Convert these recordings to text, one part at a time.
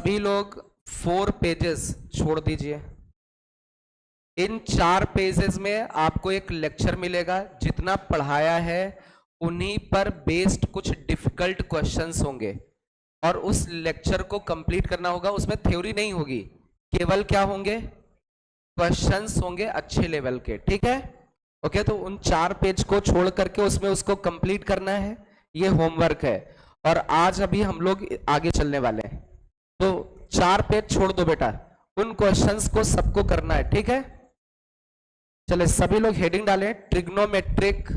सभी लोग 4 पेजेस छोड़ दीजिए। इन 4 पेजेस में आपको एक लेक्चर मिलेगा, जितना पढ़ाया है उन्हीं पर बेस्ड कुछ डिफिकल्ट क्वेश्चंस होंगे और उस लेक्चर को कंप्लीट करना होगा। उसमें थ्योरी नहीं होगी, केवल क्या होंगे, क्वेश्चंस होंगे अच्छे लेवल के, ठीक है। ओके, तो उन 4 पेज को छोड़ करके उसमें उसको कंप्लीट करना है, ये होमवर्क है। और आज अभी हम लोग आगे चलने वाले हैं, तो 4 पेज छोड़ दो बेटा, उन क्वेश्चंस को सबको करना है, ठीक है। चले सभी लोग हेडिंग डालें, ट्रिग्नोमेट्रिक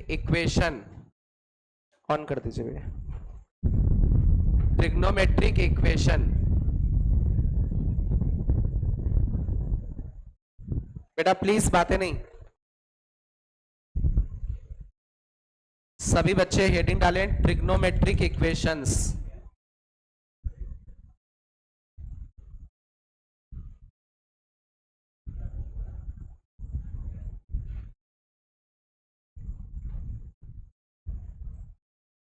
इक्वेशन ऑन कर दीजिए भैया। ट्रिग्नोमेट्रिक इक्वेशन, बेटा प्लीज बातें नहीं, सभी बच्चे हेडिंग डालें, ट्रिग्नोमेट्रिक इक्वेशंस।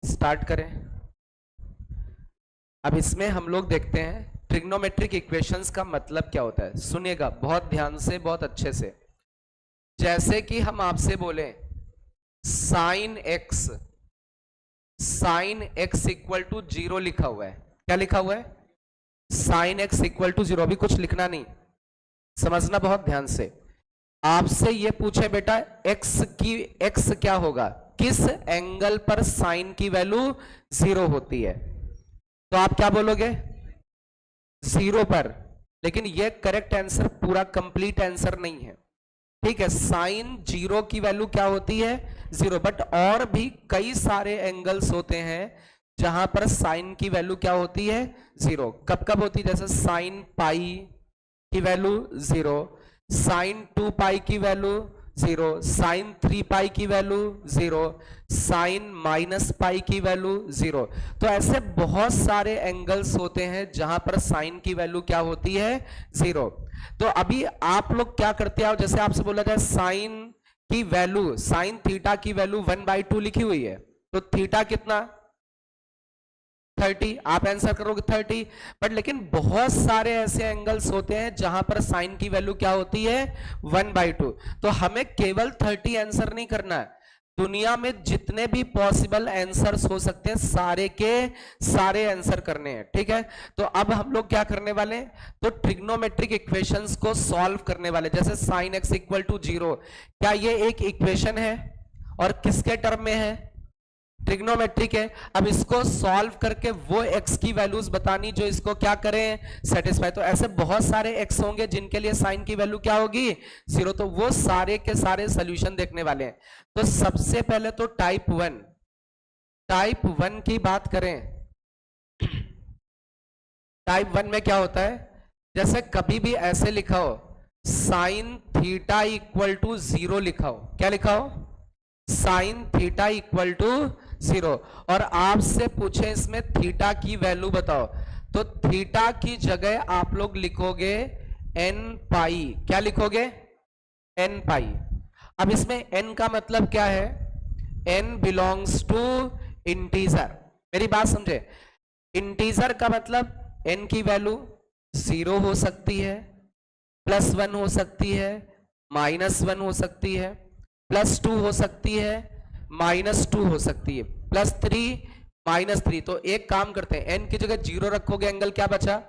स्टार्ट करें। अब इसमें हम लोग देखते हैं ट्रिग्नोमेट्रिक इक्वेशंस का मतलब क्या होता है। सुनिएगा बहुत ध्यान से, बहुत अच्छे से। जैसे कि हम आपसे बोले साइन एक्स इक्वल टू 0 लिखा हुआ है, क्या लिखा हुआ है, साइन एक्स इक्वल टू 0। अभी कुछ लिखना नहीं, समझना बहुत ध्यान से। आपसे ये पूछे बेटा एक्स क्या होगा, किस एंगल पर साइन की वैल्यू 0 होती है, तो आप क्या बोलोगे, 0 पर। लेकिन ये करेक्ट आंसर, पूरा कंप्लीट आंसर नहीं है, ठीक है। साइन 0 की वैल्यू क्या होती है, 0। बट और भी कई सारे एंगल्स होते हैं जहां पर साइन की वैल्यू क्या होती है, 0। कब कब होती है, जैसे साइन पाई की वैल्यू 0, साइन 2 पाई की वैल्यू 0, साइन 3 पाई की वैल्यू 0, साइन माइनस पाई की वैल्यू 0। तो ऐसे बहुत सारे एंगल्स होते हैं जहां पर साइन की वैल्यू क्या होती है, 0। तो अभी आप लोग क्या करते हैं, जैसे आपसे बोला जाए साइन की वैल्यू, साइन थीटा की वैल्यू 1/2 लिखी हुई है, तो थीटा कितना, 30, आप आंसर करोगे 30। बट लेकिन बहुत सारे ऐसे एंगल्स होते हैं जहां पर साइन की वैल्यू क्या होती है, 1/2। तो हमें केवल 30 आंसर नहीं करना है, दुनिया में जितने भी पॉसिबल आंसर्स हो सकते हैं सारे के सारे आंसर करने हैं, ठीक है। तो अब हम लोग क्या करने वाले हैं, तो ट्रिग्नोमेट्रिक इक्वेशंस को सॉल्व करने वाले। जैसे साइन एक्स इक्वल टू 0, क्या ये एक इक्वेशन है और किसके टर्म में है, ट्रिग्नोमेट्रिक है। अब इसको सॉल्व करके वो एक्स की वैल्यूज बतानी जो इसको क्या करें, सेटिस्फाई। तो ऐसे बहुत सारे एक्स होंगे जिनके लिए साइन की वैल्यू क्या होगी, 0। तो वो सारे के सारे सॉल्यूशन देखने वाले हैं। तो सबसे पहले तो टाइप 1 की बात करें। टाइप 1 में क्या होता है, जैसे कभी भी ऐसे लिखा हो साइन थीटा इक्वल टू 0 लिखा हो, क्या लिखा हो, साइन थीटा इक्वल टू 0, और आपसे पूछे इसमें थीटा की वैल्यू बताओ, तो थीटा की जगह आप लोग लिखोगे n पाई, क्या लिखोगे, n पाई। अब इसमें n का मतलब क्या है, n बिलोंग्स टू इंटीजर। मेरी बात समझे, इंटीजर का मतलब n की वैल्यू 0 हो सकती है, +1 हो सकती है, -1 हो सकती है, +2 हो सकती है, -2 हो सकती है, +3, -3। तो एक काम करते हैं, n की जगह 0 रखोगे, एंगल क्या बचा,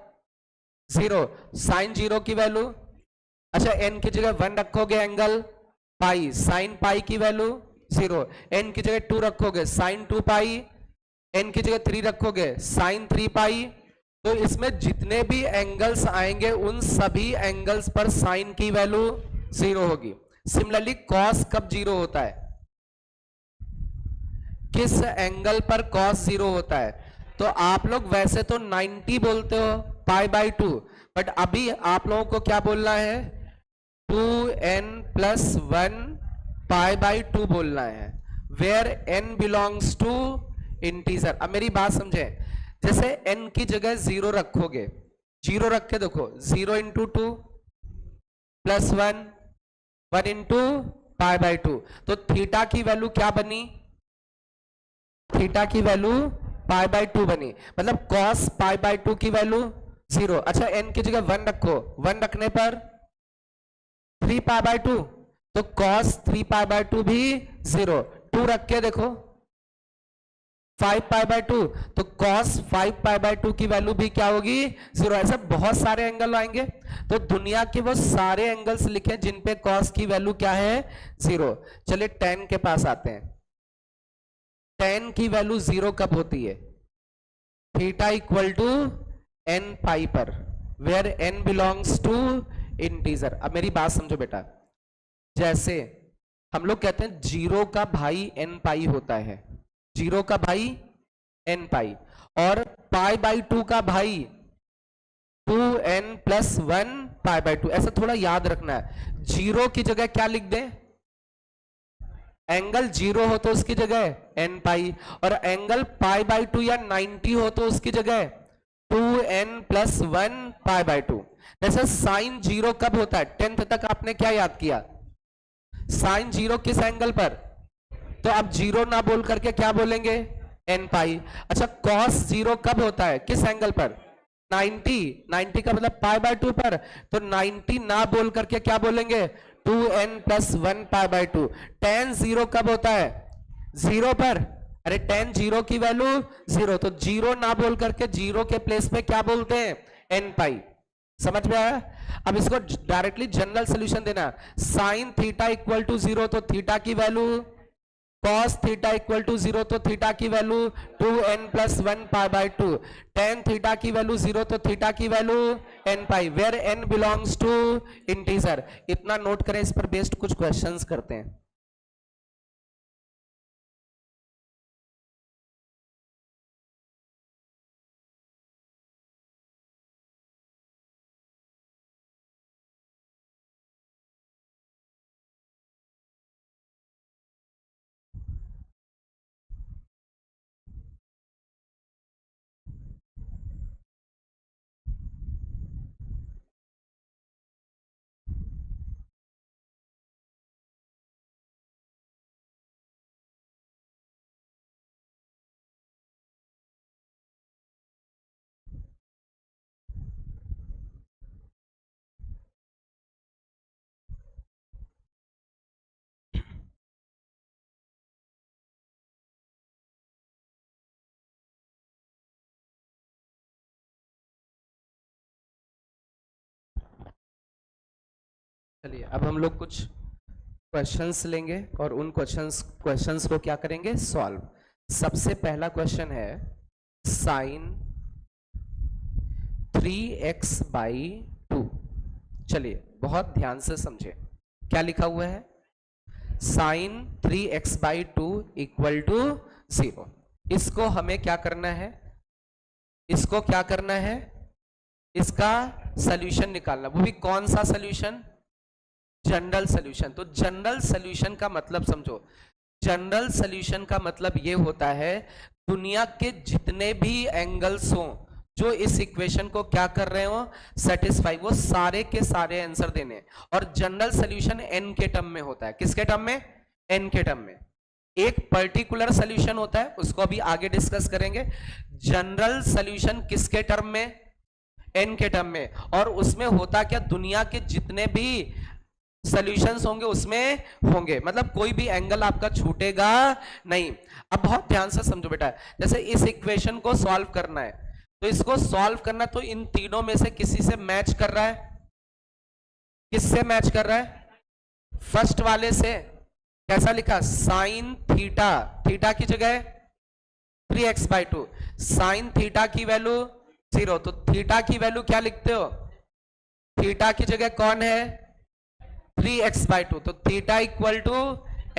0। साइन 0 की वैल्यू, अच्छा n की जगह 1 रखोगे, एंगल पाई, साइन पाई की वैल्यू 0। n की जगह 2 रखोगे, साइन 2 पाई, n की जगह 3 रखोगे, साइन 3 पाई। तो इसमें जितने भी एंगल्स आएंगे उन सभी एंगल्स पर साइन की वैल्यू 0 होगी। सिमिलरली कॉस कब 0 होता है, किस एंगल पर कॉस 0 होता है, तो आप लोग वैसे तो 90 बोलते हो π/2, बट अभी आप लोगों को क्या बोलना है, 2n+1 π/2 बोलना है, where n belongs to integer. अब मेरी बात समझे, जैसे n की जगह 0 रखोगे, 0 रख के देखो, 0 × 2 +1, 1 × पाई बाई टू। तो थीटा की वैल्यू क्या बनी? थीटा की वैल्यू पाई बाई टू बनी, मतलब कॉस पाई बाई टू की वैल्यू 0। अच्छा n की जगह 1 रखो, 1 रखने पर 3 पाई बाई टू, तो कॉस 3 पाई बाई टू भी 0। 2 रख के देखो 5 पाई बाई टू, तो कॉस 5 पाई बाई टू की वैल्यू भी क्या होगी? 0। ऐसे बहुत सारे एंगल आएंगे, तो दुनिया के वो सारे एंगल्स लिखे जिन पे कॉस की वैल्यू क्या है? 0। चलिए tan के पास आते हैं। tan की वैल्यू 0 कब होती है? Theta equal to n pi पर, where n belongs to integer. अब मेरी बात समझो बेटा, जैसे हम लोग कहते हैं 0 का भाई n पाई होता है, 0 का भाई n पाई, और पाई बाई 2 का भाई 2n प्लस 1 पाई बाई 2। ऐसा थोड़ा याद रखना है। 0 की जगह क्या लिख दें? एंगल 0 हो तो उसकी जगह n पाई, और एंगल पाई बाई 2 या 90 हो तो उसकी जगह 2n प्लस 1 पाई बाई 2। जैसे साइन 0 कब होता है? 10th तक आपने क्या याद किया? साइन 0 किस एंगल पर? तो अब 0 ना बोल करके क्या बोलेंगे? n पाई। अच्छा cos 0 कब होता है? किस एंगल पर? 90। 90 का मतलब पाई बाई 2 पर, तो 90 ना बोल करके क्या बोलेंगे? 2n plus 1 pi by 2। tan 0 कब होता है? 0 पर। अरे tan 0 की वैल्यू 0, तो 0 ना बोल करके 0 के प्लेस पे क्या बोलते हैं? n पाई। समझ में आया? अब इसको डायरेक्टली जनरल सोल्यूशन देना। साइन थीटा इक्वल टू 0, तो थीटा की value, cos theta equal to 0, तो थीटा की value 2n plus 1 pi by 2। tan theta की वैल्यू 0, तो थीटा की value n pi, where n belongs to integer. इतना note करें, इस पर बेस्ड कुछ क्वेश्चंस करते हैं। चलिए अब हम लोग कुछ क्वेश्चंस लेंगे और उन क्वेश्चंस को क्या करेंगे? सॉल्व। सबसे पहला क्वेश्चन है साइन 3x बाई 2। चलिए बहुत ध्यान से समझे, क्या लिखा हुआ है? Sine 3x by 2 equal to 0। इसको हमें क्या करना है? इसको क्या करना है? इसका सॉल्यूशन निकालना। वो भी कौन सा सॉल्यूशन? General solution. तो जनरल सॉल्यूशन का मतलब समझो, जनरल सॉल्यूशन का मतलब ये होता है दुनिया के जितने भी एंगल्स हो जो इस इक्वेशन को क्या कर रहे हो? सेटिस्फाई, वो सारे के सारे आंसर देने। और जनरल सॉल्यूशन n के टर्म में होता है। किसके टर्म में? n के टर्म में। एक पर्टिकुलर सॉल्यूशन होता है, उसको अभी आगे डिस्कस करेंगे। जनरल सॉल्यूशन किसके टर्म में? n के टर्म में। और उसमें होता क्या? दुनिया के जितने भी सॉल्यूशंस होंगे उसमें होंगे, मतलब कोई भी एंगल आपका छूटेगा नहीं। अब बहुत ध्यान से समझो बेटा, जैसे इस इक्वेशन को सॉल्व करना है, तो इसको सॉल्व करना तो इन तीनों में से किसी से मैच कर रहा है। किससे मैच कर रहा है? फर्स्ट वाले से। कैसा लिखा? साइन थीटा, थीटा की जगह 3x बाई 2। साइन थीटा की वैल्यू 0, तो थीटा की वैल्यू क्या लिखते हो? थीटा की जगह कौन है? 3x बाई 2, तो थीटा इक्वल टू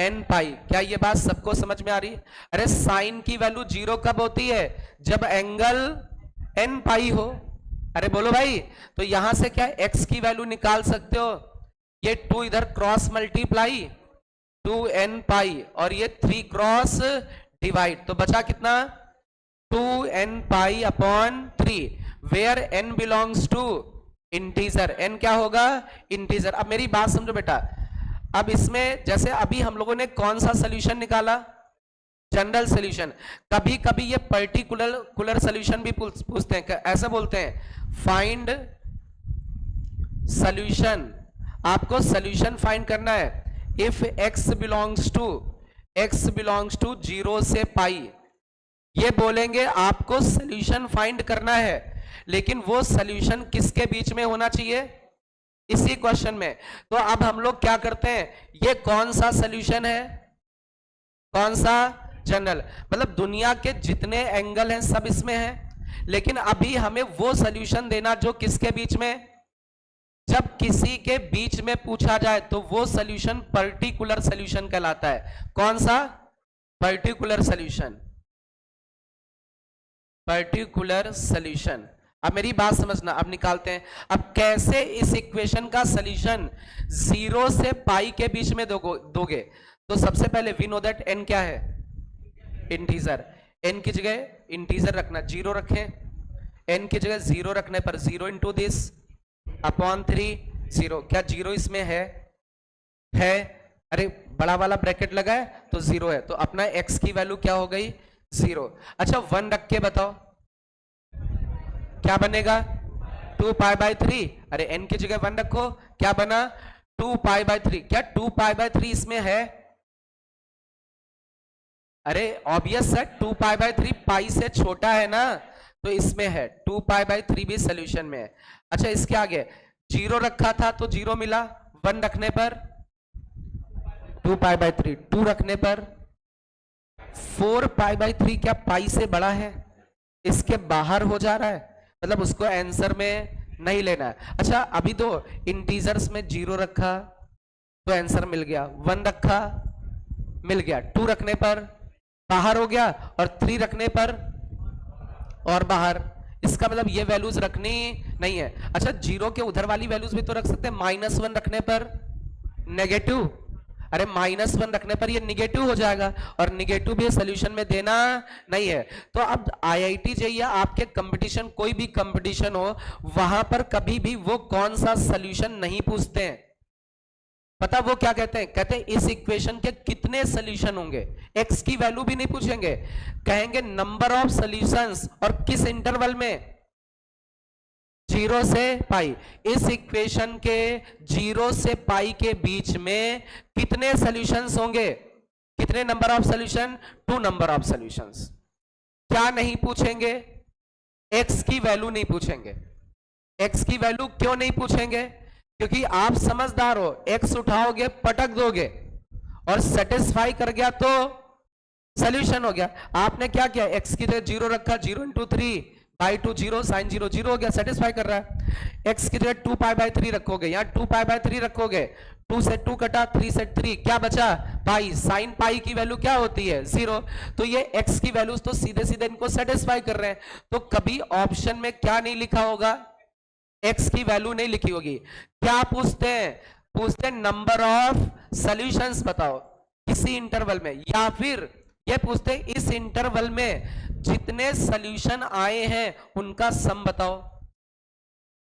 n पाई। क्या ये बात सबको समझ में आ रही है? अरे साइन की वैल्यू 0 कब होती है? जब एंगल n पाई हो। अरे बोलो भाई, तो यहां से क्या x की वैल्यू निकाल सकते हो? ये 2 इधर क्रॉस मल्टीप्लाई 2n पाई, और ये 3 क्रॉस डिवाइड, तो बचा कितना? 2n pi upon 3, where n belongs to integer. n क्या होगा? इंटीजर। अब मेरी बात समझो बेटा, अब इसमें जैसे अभी हम लोगों ने कौन सा सोल्यूशन निकाला, जनरल सोल्यूशन। कभी कभी ये पर्टिकुलर सोल्यूशन भी पूछते हैं, ऐसा बोलते हैं फाइंड सोल्यूशन। आपको सोल्यूशन फाइंड करना है। इफ x बिलोंग्स टू 0 से पाई, ये बोलेंगे आपको सोल्यूशन फाइंड करना है, लेकिन वो सोल्यूशन किसके बीच में होना चाहिए, इसी क्वेश्चन में। तो अब हम लोग क्या करते हैं, ये कौन सा सोल्यूशन है, कौन सा, जनरल, मतलब दुनिया के जितने एंगल हैं सब इसमें हैं, लेकिन अभी हमें वो सोल्यूशन देना जो किसके बीच में, जब किसी के बीच में पूछा जाए तो वो सोल्यूशन पर्टिकुलर सोल्यूशन कहलाता है। कौन सा, पर्टिकुलर सोल्यूशन, पर्टिकुलर सोल्यूशन। अब मेरी बात समझना, अब निकालते हैं। अब कैसे इस इक्वेशन का सोल्यूशन 0 से पाई के बीच में दोगे। तो सबसे पहले वी नो दैट n क्या है, इंटीजर। n की जगह इंटीजर रखना, 0 रखें। n की जगह 0 रखने पर 0 इंटू दिस अपॉन 3 0। क्या 0 इसमें है, अरे बड़ा वाला ब्रैकेट लगा है तो 0 है, तो अपना x की वैल्यू क्या हो गई, 0। अच्छा 1 रख के बताओ क्या बनेगा, 2 पाई बाई 3। अरे n की जगह 1 रखो, क्या बना 2 पाई बाई 3। क्या 2 पाई बाई 3 इसमें है, अरे ऑब्वियस है 2 पाई बाई 3 पाई से छोटा है ना, तो इसमें है 2 पाई बाई 3 भी सोल्यूशन में है। अच्छा इसके आगे 0 रखा था तो 0 मिला, 1 रखने पर 2 पाई बाई 3, 2 रखने पर 4 पाई बाई 3। क्या पाई से बड़ा है, इसके बाहर हो जा रहा है, मतलब उसको आंसर में नहीं लेना है। अच्छा अभी तो इंटीजर्स में 0 रखा तो आंसर मिल गया, 1 रखा मिल गया, 2 रखने पर बाहर हो गया, और 3 रखने पर और बाहर। इसका मतलब ये वैल्यूज रखनी नहीं है। अच्छा 0 के उधर वाली वैल्यूज भी तो रख सकते हैं, -1 रखने पर नेगेटिव, अरे -1 रखने पर ये निगेटिव हो जाएगा, और निगेटिव भी सोल्यूशन में देना नहीं है। तो अब IIT JEE आपके कंपटीशन, कोई भी कंपटीशन हो, वहां पर कभी भी वो कौन सा सोल्यूशन नहीं पूछते हैं, पता वो क्या कहते हैं, कहते हैं इस इक्वेशन के कितने सोल्यूशन होंगे। x की वैल्यू भी नहीं पूछेंगे, कहेंगे नंबर ऑफ सॉल्यूशंस, और किस इंटरवल में, 0 से पाई। इस इक्वेशन के 0 से पाई के बीच में कितने सॉल्यूशंस होंगे, कितने number of solution, 2 number of solutions. क्या नहीं पूछेंगे, x की वैल्यू नहीं पूछेंगे। x की वैल्यू क्यों नहीं पूछेंगे, क्योंकि आप समझदार हो, x उठाओगे पटक दोगे और सेटिस्फाई कर गया तो सोल्यूशन हो गया। आपने क्या किया, x की जगह 0 रखा, 0 इंटू 3 बाई 2 0 साइन 0 0 हो गया, सेटिस्फाई कर रहा है। x की जगह 2 पाई बाई 3 रखोगे, यहाँ 2 पाई बाई 3 रखोगे, 2 से 2 कटा, 3 से 3, क्या बचा पाई। साइन पाई की वैल्यू क्या होती है, 0। तो ये x की वैल्यूज तो सीधे सीधे इनको सेटिस्फाई कर रहे हैं। तो कभी ऑप्शन में क्या नहीं लिखा होगा, x की वैल्यू नहीं लिखी होगी। क्या पूछते हैं, पूछते हैं नंबर ऑफ सॉल्यूशंस बताओ किसी इंटरवल में, या फिर ये पूछते हैं इस इंटरवल में जितने सॉल्यूशन आए हैं उनका सम बताओ।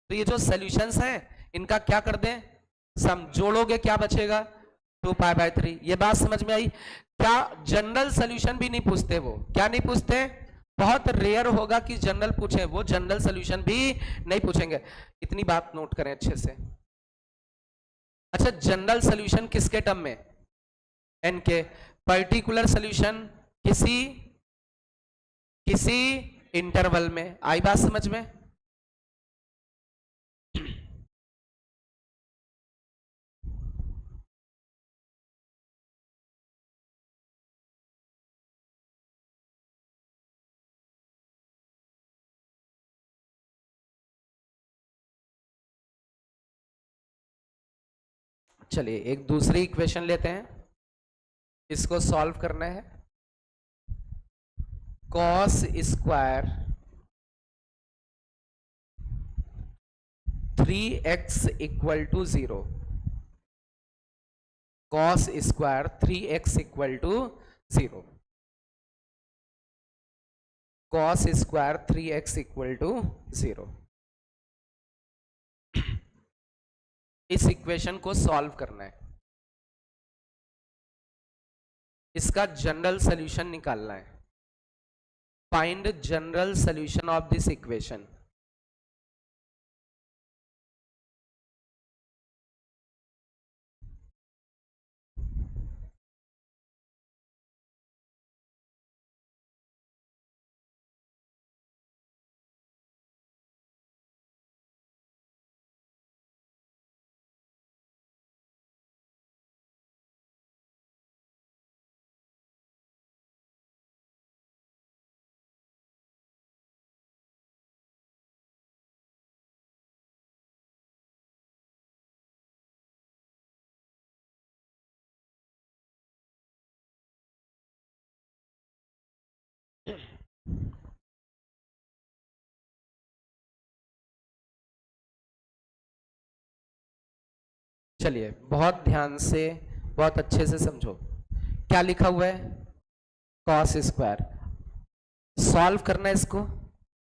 तो ये जो सॉल्यूशंस हैं इनका क्या कर दें, सम, जोड़ोगे क्या बचेगा, 2 पाई बाई 3। ये बात समझ में आई। क्या जनरल सॉल्यूशन भी नहीं पूछते, वो क्या नहीं पूछते, बहुत रेयर होगा कि जनरल पूछे, वो जनरल सॉल्यूशन भी नहीं पूछेंगे। इतनी बात नोट करें अच्छे से। अच्छा जनरल सॉल्यूशन किसके टर्म में, n के, पर्टिकुलर सॉल्यूशन किसी इंटरवल में। आई बात समझ में। चलिए एक दूसरी इक्वेशन लेते हैं, इसको सॉल्व करना है। Cos square 3x equal to 0, cos square 3x equal to 0, cos square 3x equal to 0। इस इक्वेशन को सॉल्व करना है। इसका जनरल सॉल्यूशन निकालना है। Find general solution of this equation. चलिए बहुत ध्यान से, बहुत अच्छे से समझो क्या लिखा हुआ है। कॉस स्क्वायर सॉल्व करना है इसको,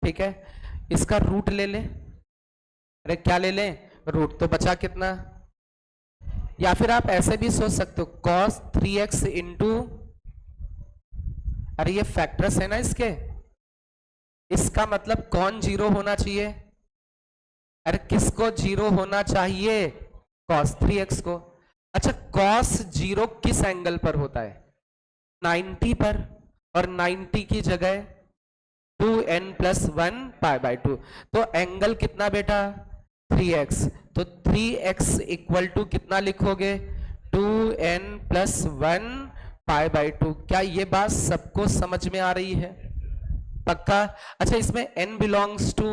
ठीक है। इसका रूट ले ले, अरे क्या ले ले, रूट। तो बचा कितना, या फिर आप ऐसे भी सोच सकते हो कॉस 3x इंटू, अरे ये फैक्टर्स है ना इसके, इसका मतलब कौन जीरो होना चाहिए, अरे किसको जीरो होना चाहिए, cos 3x को। अच्छा cos जीरो किस एंगल पर होता है, 90 पर, और 90 की जगह 2n + 1 π/2, तो एंगल कितना बेटा 3x, तो 3x = कितना लिखोगे 2n + 1 π/2। क्या ये बात सबको समझ में आ रही है, पक्का। अच्छा इसमें n बिलोंग्स टू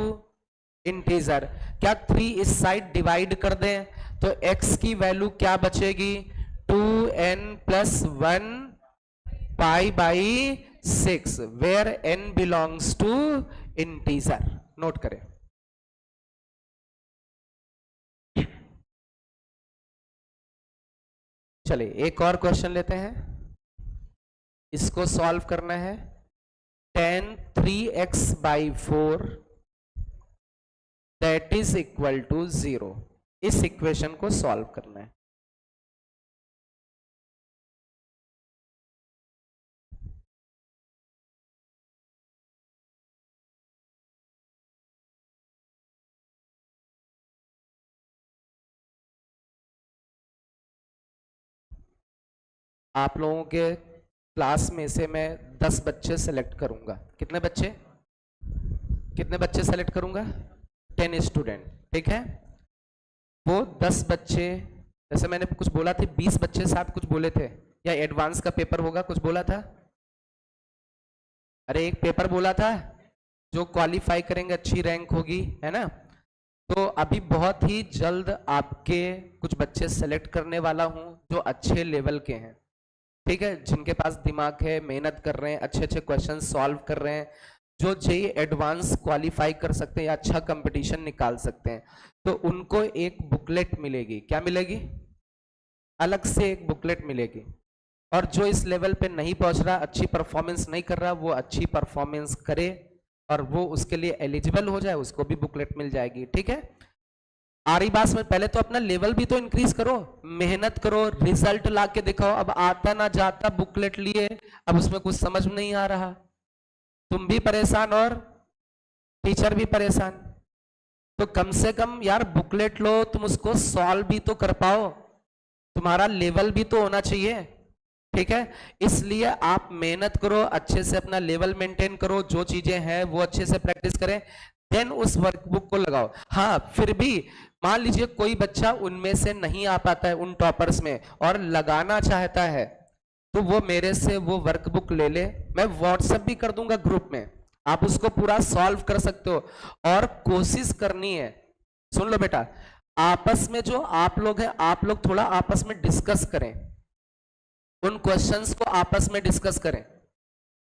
इंटीजर, क्या 3 इस साइड डिवाइड कर दें तो x की वैल्यू क्या बचेगी 2n + 1 π/6, where n belongs to integer. Note करें। चलिए एक और क्वेश्चन लेते हैं, इसको सॉल्व करना है। tan 3x/4 that is equal to 0, इस इक्वेशन को सॉल्व करना है। आप लोगों के क्लास में से मैं 10 बच्चे सेलेक्ट करूंगा। कितने बच्चे, कितने बच्चे सेलेक्ट करूंगा 10 स्टूडेंट, ठीक है। वो 10 बच्चे, जैसे मैंने कुछ बोला थे 20 बच्चे साथ कुछ बोले थे, या एडवांस का पेपर होगा कुछ बोला था, अरे एक पेपर बोला था जो क्वालिफाई करेंगे अच्छी रैंक होगी, है ना। तो अभी बहुत ही जल्द आपके कुछ बच्चे सेलेक्ट करने वाला हूं जो अच्छे लेवल के हैं, ठीक है, जिनके पास दिमाग है, मेहनत कर रहे हैं, अच्छे अच्छे क्वेश्चन सॉल्व कर रहे हैं, जो जेईई एडवांस क्वालिफाई कर सकते हैं या अच्छा कंपटीशन निकाल सकते हैं। तो उनको एक बुकलेट मिलेगी, क्या मिलेगी, अलग से एक बुकलेट मिलेगी। और जो इस लेवल पे नहीं पहुंच रहा, अच्छी परफॉर्मेंस नहीं कर रहा, वो अच्छी परफॉर्मेंस करे और वो उसके लिए एलिजिबल हो जाए, उसको भी बुकलेट मिल जाएगी, ठीक है। आ रही बात में, पहले तो अपना लेवल भी तो इंक्रीज करो, मेहनत करो, रिजल्ट ला के दिखाओ। अब आता ना जाता बुकलेट लिए, अब उसमें कुछ समझ नहीं आ रहा, तुम भी परेशान और टीचर भी परेशान। तो कम से कम यार बुकलेट लो, तुम उसको सॉल्व भी तो कर पाओ, तुम्हारा लेवल भी तो होना चाहिए, ठीक है। इसलिए आप मेहनत करो, अच्छे से अपना लेवल मेंटेन करो, जो चीजें हैं वो अच्छे से प्रैक्टिस करें, देन उस वर्कबुक को लगाओ। हाँ फिर भी मान लीजिए कोई बच्चा उनमें से नहीं आ पाता है, उन टॉपर्स में, और लगाना चाहता है, तो वो मेरे से वो वर्कबुक ले ले, मैं व्हाट्सएप भी कर दूंगा ग्रुप में, आप उसको पूरा सॉल्व कर सकते हो। और कोशिश करनी है, सुन लो बेटा, आपस में जो आप लोग हैं, आप लोग थोड़ा आपस में डिस्कस करें, उन क्वेश्चंस को आपस में डिस्कस करें,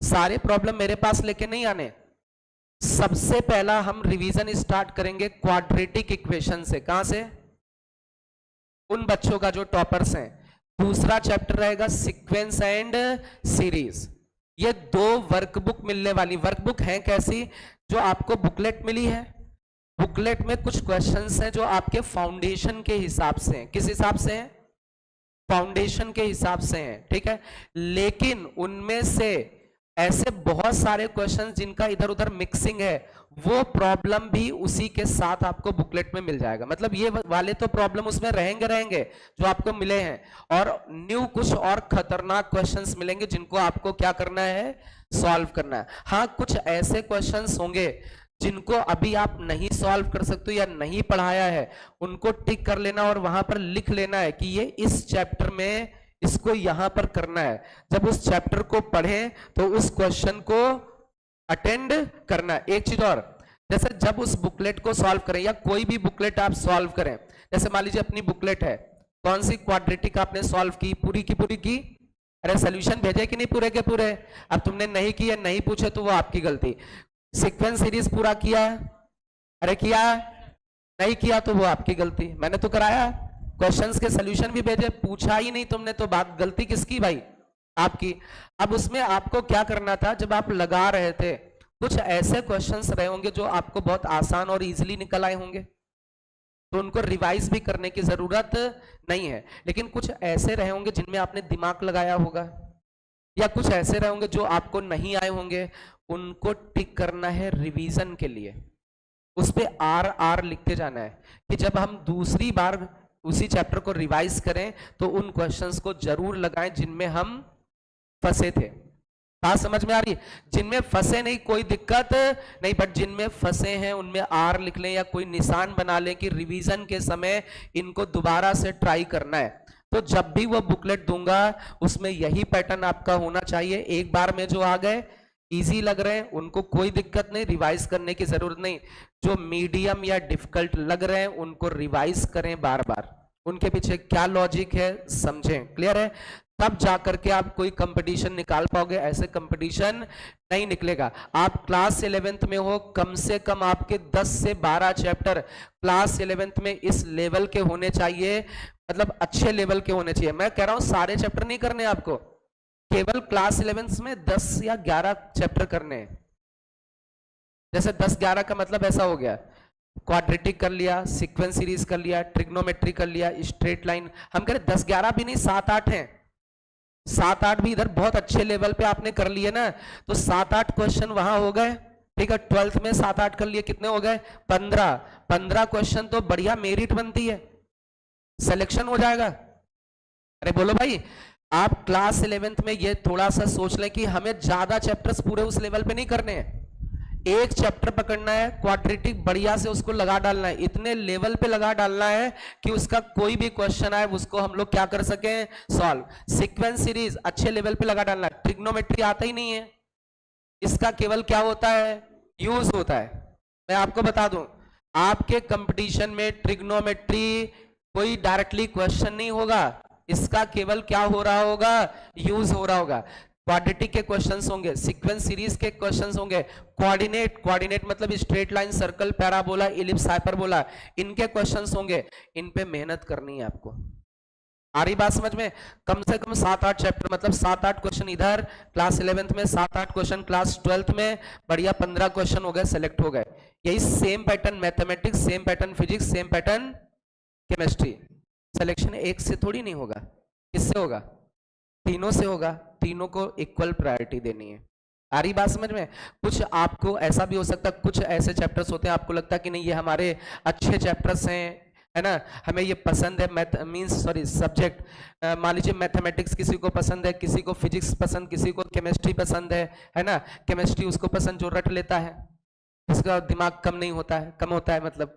सारे प्रॉब्लम मेरे पास लेके नहीं आने। सबसे पहला हम रिवीजन स्टार्ट करेंगे क्वाड्रेटिक इक्वेशन से, कहां से, उन बच्चों का जो टॉपर्स हैं। दूसरा चैप्टर रहेगा सीक्वेंस एंड सीरीज। ये 2 वर्कबुक मिलने वाली, वर्कबुक हैं कैसी, जो आपको बुकलेट मिली है, बुकलेट में कुछ क्वेश्चंस हैं जो आपके फाउंडेशन के हिसाब से हैं। किस हिसाब से हैं, फाउंडेशन के हिसाब से हैं, ठीक है, लेकिन उनमें से ऐसे बहुत सारे क्वेश्चन जिनका इधर उधर मिक्सिंग है, वो प्रॉब्लम भी उसी के साथ आपको बुकलेट में मिल जाएगा। मतलब ये वाले तो प्रॉब्लम उसमें रहेंगे जो आपको मिले हैं, और न्यू कुछ और खतरनाक क्वेश्चंस मिलेंगे जिनको आपको क्या करना है, सॉल्व करना है। हाँ, कुछ ऐसे क्वेश्चंस होंगे जिनको अभी आप नहीं सॉल्व कर सकते या नहीं पढ़ाया है, उनको टिक कर लेना और वहां पर लिख लेना है कि ये इस चैप्टर में इसको यहां पर करना है। जब उस चैप्टर को पढ़ें तो उस क्वेश्चन को अटेंड करना है। एक चीज और, जैसे जब उस बुकलेट को सॉल्व करें या कोई भी बुकलेट आप सॉल्व करें, जैसे मान लीजिए अपनी बुकलेट है, कौन सी क्वाड्रेटिक आपने सॉल्व की, पूरी की पूरी की, अरे सोल्यूशन भेजे कि नहीं पूरे के पूरे, अब तुमने नहीं किया, नहीं पूछे तो वो आपकी गलती। सीक्वेंस सीरीज पूरा किया, अरे किया, नहीं किया तो वो आपकी गलती। मैंने तो कराया, क्वेश्चंस के सॉल्यूशन भी भेजे, पूछा ही नहीं तुमने तो बात गलती किसकी भाई, आपकी। अब उसमें आपको क्या करना था, जब आप लगा रहे थे कुछ ऐसे क्वेश्चंस रहे होंगे जो आपको बहुत आसान और इजीली निकल आए होंगे, तो उनको रिवाइज भी करने की जरूरत नहीं है। लेकिन कुछ ऐसे रहे होंगे जिनमें आपने दिमाग लगाया होगा, या कुछ ऐसे रहे होंगे जो आपको नहीं आए होंगे, उनको टिक करना है रिवीजन के लिए। उस पे RR लिखते जाना है कि जब हम दूसरी बार उसी चैप्टर को रिवाइज करें तो उन क्वेश्चंस को जरूर लगाएं जिनमें हम फंसे थे। बात समझ में आ रही है? जिनमें फंसे नहीं कोई दिक्कत नहीं, बट जिनमें फंसे हैं उनमें R लिख लें या कोई निशान बना लें कि रिवीजन के समय इनको दोबारा से ट्राई करना है। तो जब भी वो बुकलेट दूंगा उसमें यही पैटर्न आपका होना चाहिए। एक बार में जो आ गए इजी लग रहे हैं उनको कोई दिक्कत नहीं, रिवाइज करने की जरूरत नहीं। जो मीडियम या डिफिकल्ट लग रहे हैं उनको रिवाइज करें बार बार, उनके पीछे क्या लॉजिक है समझें। क्लियर है? तब जाकर के आप कोई कंपटीशन निकाल पाओगे, ऐसे कंपटीशन नहीं निकलेगा। आप क्लास 11th में हो, कम से कम आपके 10 से 12 चैप्टर क्लास 11th में इस लेवल के होने चाहिए, मतलब अच्छे लेवल के होने चाहिए। मैं कह रहा हूं सारे चैप्टर नहीं करने आपको, केवल क्लास 11th में 10 या 11 चैप्टर करने हैं। जैसे 10-11 का मतलब ऐसा हो गया, क्वाड्रेटिक कर लिया, सीक्वेंस सीरीज कर लिया, ट्रिग्नोमेट्री कर लिया, स्ट्रेट लाइन। हम कह रहे 10-11 भी नहीं, 7-8 हैं। 7-8 भी इधर बहुत अच्छे लेवल पे आपने कर लिए ना, तो 7-8 क्वेश्चन वहां हो गए। ठीक है, 12th में 7-8 कर लिए, कितने हो गए? 15 क्वेश्चन तो बढ़िया मेरिट बनती है, सिलेक्शन हो जाएगा। अरे बोलो भाई, आप क्लास 11th में ये थोड़ा सा सोच लें कि हमें ज्यादा चैप्टर्स पूरे उस लेवल पे नहीं करने हैं, एक चैप्टर पकड़ना है, क्वाड्रेटिक बढ़िया से उसको लगा डालना है, इतने लेवल पे लगा डालना है कि उसका कोई भी क्वेश्चन आए उसको हम लोग क्या कर सकें, सॉल्व। सीक्वेंस सीरीज अच्छे लेवल पे लगा डालना है। ट्रिग्नोमेट्री आता ही नहीं है, इसका केवल क्या होता है, यूज होता है। मैं आपको बता दूं, आपके कंपटीशन में ट्रिग्नोमेट्री कोई डायरेक्टली क्वेश्चन नहीं होगा, इसका केवल क्या हो रहा होगा, यूज हो रहा होगा। क्वाड्रेटिक के क्वेश्चंस होंगे, सीक्वेंस सीरीज के क्वेश्चंस होंगे, कोऑर्डिनेट मतलब straight line, circle, parabola, ellipse, hyperbola, इनके क्वेश्चंस होंगे। इन पे मेहनत करनी है आपको। आ रही बात समझ में? कम से कम 7-8 चैप्टर, मतलब 7-8 क्वेश्चन इधर क्लास 11th में, 7-8 क्वेश्चन क्लास 12th में, बढ़िया 15 क्वेश्चन हो गए, सेलेक्ट हो गए। यही same pattern mathematics, same pattern physics, same pattern chemistry. Selection एक से थोड़ी नहीं होगा, किससे होगा? तीनों से होगा, तीनों को इक्वल प्रायोरिटी देनी है। आ रही बात समझ में? कुछ आपको ऐसा भी हो सकता है, कुछ ऐसे चैप्टर्स होते हैं आपको लगता है कि नहीं ये हमारे अच्छे चैप्टर्स हैं, है ना, हमें ये पसंद है, सब्जेक्ट। मान लीजिए मैथमेटिक्स किसी को पसंद है, किसी को फिजिक्स पसंद, किसी को केमिस्ट्री पसंद है ना। केमिस्ट्री उसको पसंद जो रट लेता है, जिसका दिमाग कम नहीं होता है, कम होता है मतलब,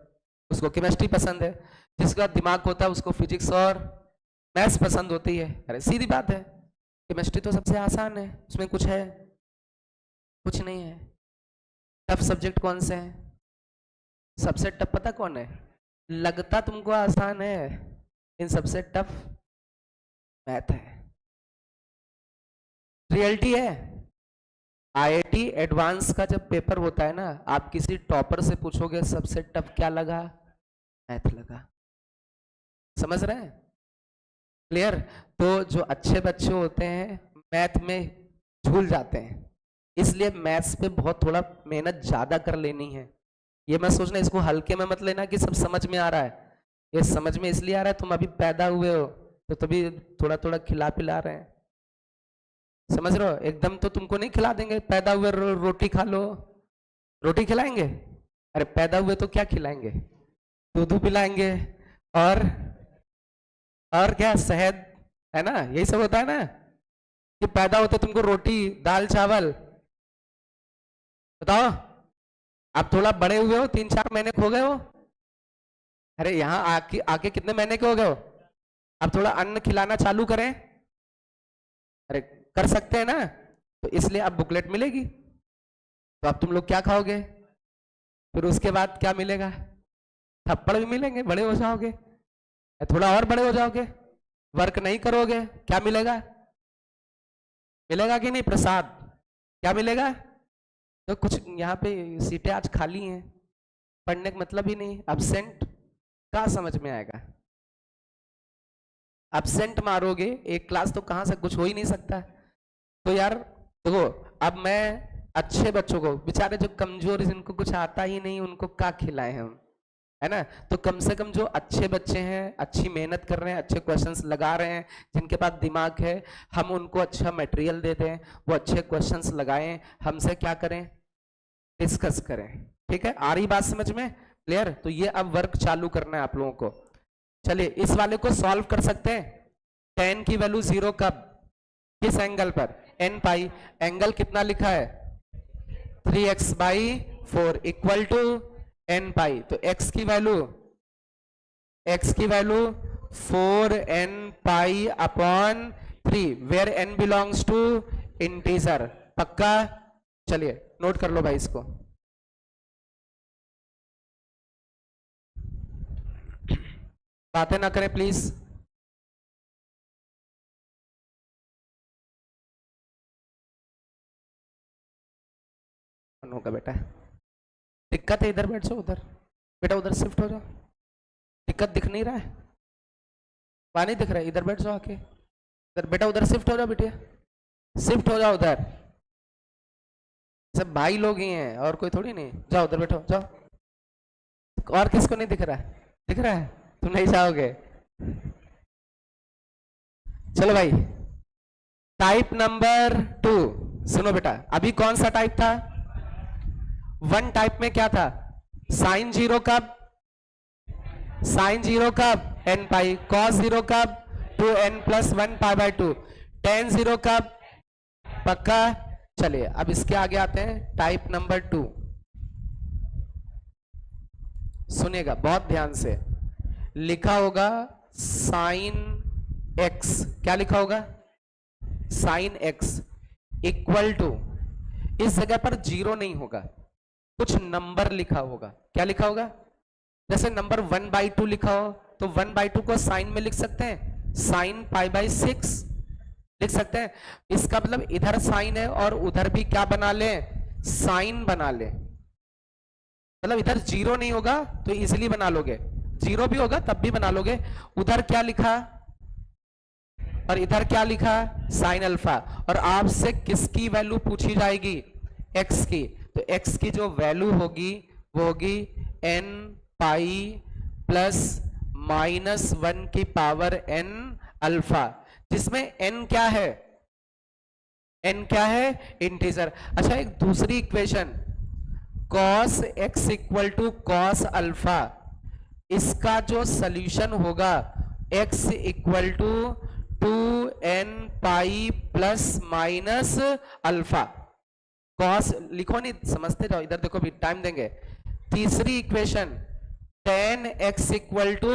उसको केमिस्ट्री पसंद है। जिसका दिमाग होता है उसको फिजिक्स और मैथ्स पसंद होती है। अरे सीधी बात है, केमिस्ट्री तो सबसे आसान है, उसमें कुछ है? कुछ नहीं है। टफ सब्जेक्ट कौन से हैं? सबसे टफ पता कौन है? लगता तुमको आसान है, इन सबसे टफ मैथ है। रियलिटी है। IIT एडवांस का जब पेपर होता है ना, आप किसी टॉपर से पूछोगे सबसे टफ क्या लगा, मैथ लगा। समझ रहे हैं? क्लियर? तो जो अच्छे बच्चे होते हैं मैथ में झूल जाते हैं, इसलिए मैथ्स पे बहुत थोड़ा मेहनत ज्यादा कर लेनी है। ये मत सोचना इसको हल्के में मत लेना कि सब समझ में आ रहा है, ये समझ में इसलिए आ रहा है तुम अभी पैदा हुए हो, तो तभी थोड़ा थोड़ा खिला पिला रहे हैं, समझ रहे हो? एकदम तो तुमको नहीं खिला देंगे, पैदा हुए रोटी खा लो, रोटी खिलाएंगे? अरे पैदा हुए तो क्या खिलाएंगे, दूध पिलाएंगे, और क्या, शहद, है ना? यही सब होता है ना, कि पैदा होते तुमको रोटी दाल चावल। बताओ, आप थोड़ा बड़े हुए हो, 3-4 महीने हो गए हो, अरे यहाँ आके आके कितने महीने के हो गए हो, अब थोड़ा अन्न खिलाना चालू करें, अरे कर सकते हैं ना? तो इसलिए अब बुकलेट मिलेगी, तो अब तुम लोग क्या खाओगे, फिर उसके बाद क्या मिलेगा, थप्पड़ भी मिलेंगे, बड़े हो जाओगे, थोड़ा और बड़े हो जाओगे, वर्क नहीं करोगे, क्या मिलेगा, मिलेगा कि नहीं? प्रसाद। क्या मिलेगा? तो कुछ यहाँ पे सीटें आज खाली हैं, पढ़ने का मतलब ही नहीं, एब्सेंट कहाँ समझ में आएगा, एब्सेंट मारोगे एक क्लास तो कहाँ से कुछ हो ही नहीं सकता। तो यार देखो, अब मैं अच्छे बच्चों को, बेचारे जो कमजोर, जिनको कुछ आता ही नहीं, उनको क्या खिलाए हम, है ना? तो कम से कम जो अच्छे बच्चे हैं, अच्छी मेहनत कर रहे हैं, अच्छे क्वेश्चंस लगा रहे हैं, जिनके पास दिमाग है, हम उनको अच्छा मटेरियल दे दें, वो अच्छे क्वेश्चंस लगाएं, हमसे क्या करें, डिस्कस करें। ठीक है, आ रही बात समझ में? क्लियर? तो ये अब वर्क चालू करना है आप लोगों को। चलिए इस वाले को सॉल्व कर सकते हैं। tan की वैल्यू 0 कब, किस एंगल पर, n पाई, एंगल कितना लिखा है, 3x/4 इक्वल टू n पाई, तो x की value 4n pi upon 3, where n belongs to integer. पक्का? चलिए नोट कर लो भाई इसको। बातें ना करें प्लीज। होगा बेटा, दिक्कत है, इधर बैठ जाओ, उधर बेटा, उधर शिफ्ट हो जाओ, दिक्कत दिख नहीं रहा है, वहां नहीं दिख रहा है, इधर बैठ जाओ आके, इधर बेटा, उधर शिफ्ट हो जाओ बेटिया, शिफ्ट हो जाओ उधर, सब भाई लोग ही हैं और कोई थोड़ी नहीं, जाओ उधर बैठो, जाओ। और किसको नहीं दिख रहा है? दिख रहा है, तुम नहीं जाओगे। चलो भाई, टाइप नंबर 2 सुनो बेटा, अभी कौन सा टाइप था, 1 टाइप में क्या था, साइन 0 कब, n पाई, cos 0 कब, 2n + 1 π/2, tan 0 कब, पक्का? चलिए अब इसके आगे आते हैं, टाइप नंबर 2, सुनिएगा बहुत ध्यान से, लिखा होगा साइन x, क्या लिखा होगा, साइन x इक्वल टू, इस जगह पर 0 नहीं होगा, कुछ नंबर लिखा होगा, क्या लिखा होगा, जैसे नंबर 1/2 लिखा हो, तो 1/2 को साइन में लिख सकते हैं, साइन π/6 लिख सकते हैं, इसका मतलब इधर साइन है और उधर भी क्या बना ले, साइन बना ले, मतलब इधर 0 नहीं होगा तो इजीली बना लोगे, 0 भी होगा तब भी बना लोगे, उधर क्या लिखा और इधर क्या लिखा, साइन अल्फा, और आपसे किसकी वैल्यू पूछी जाएगी, x की, तो x की जो वैल्यू होगी वो होगी n पाई प्लस -1 की पावर n अल्फा, जिसमें n क्या है, n क्या है, इंटीजर। अच्छा एक दूसरी equation, cos x equal to cos alpha, इसका जो सॉल्यूशन होगा x equal to 2n pi plus minus alpha, cos लिखो नहीं, समझते जाओ, इधर देखो भी टाइम देंगे। तीसरी equation tan x equal to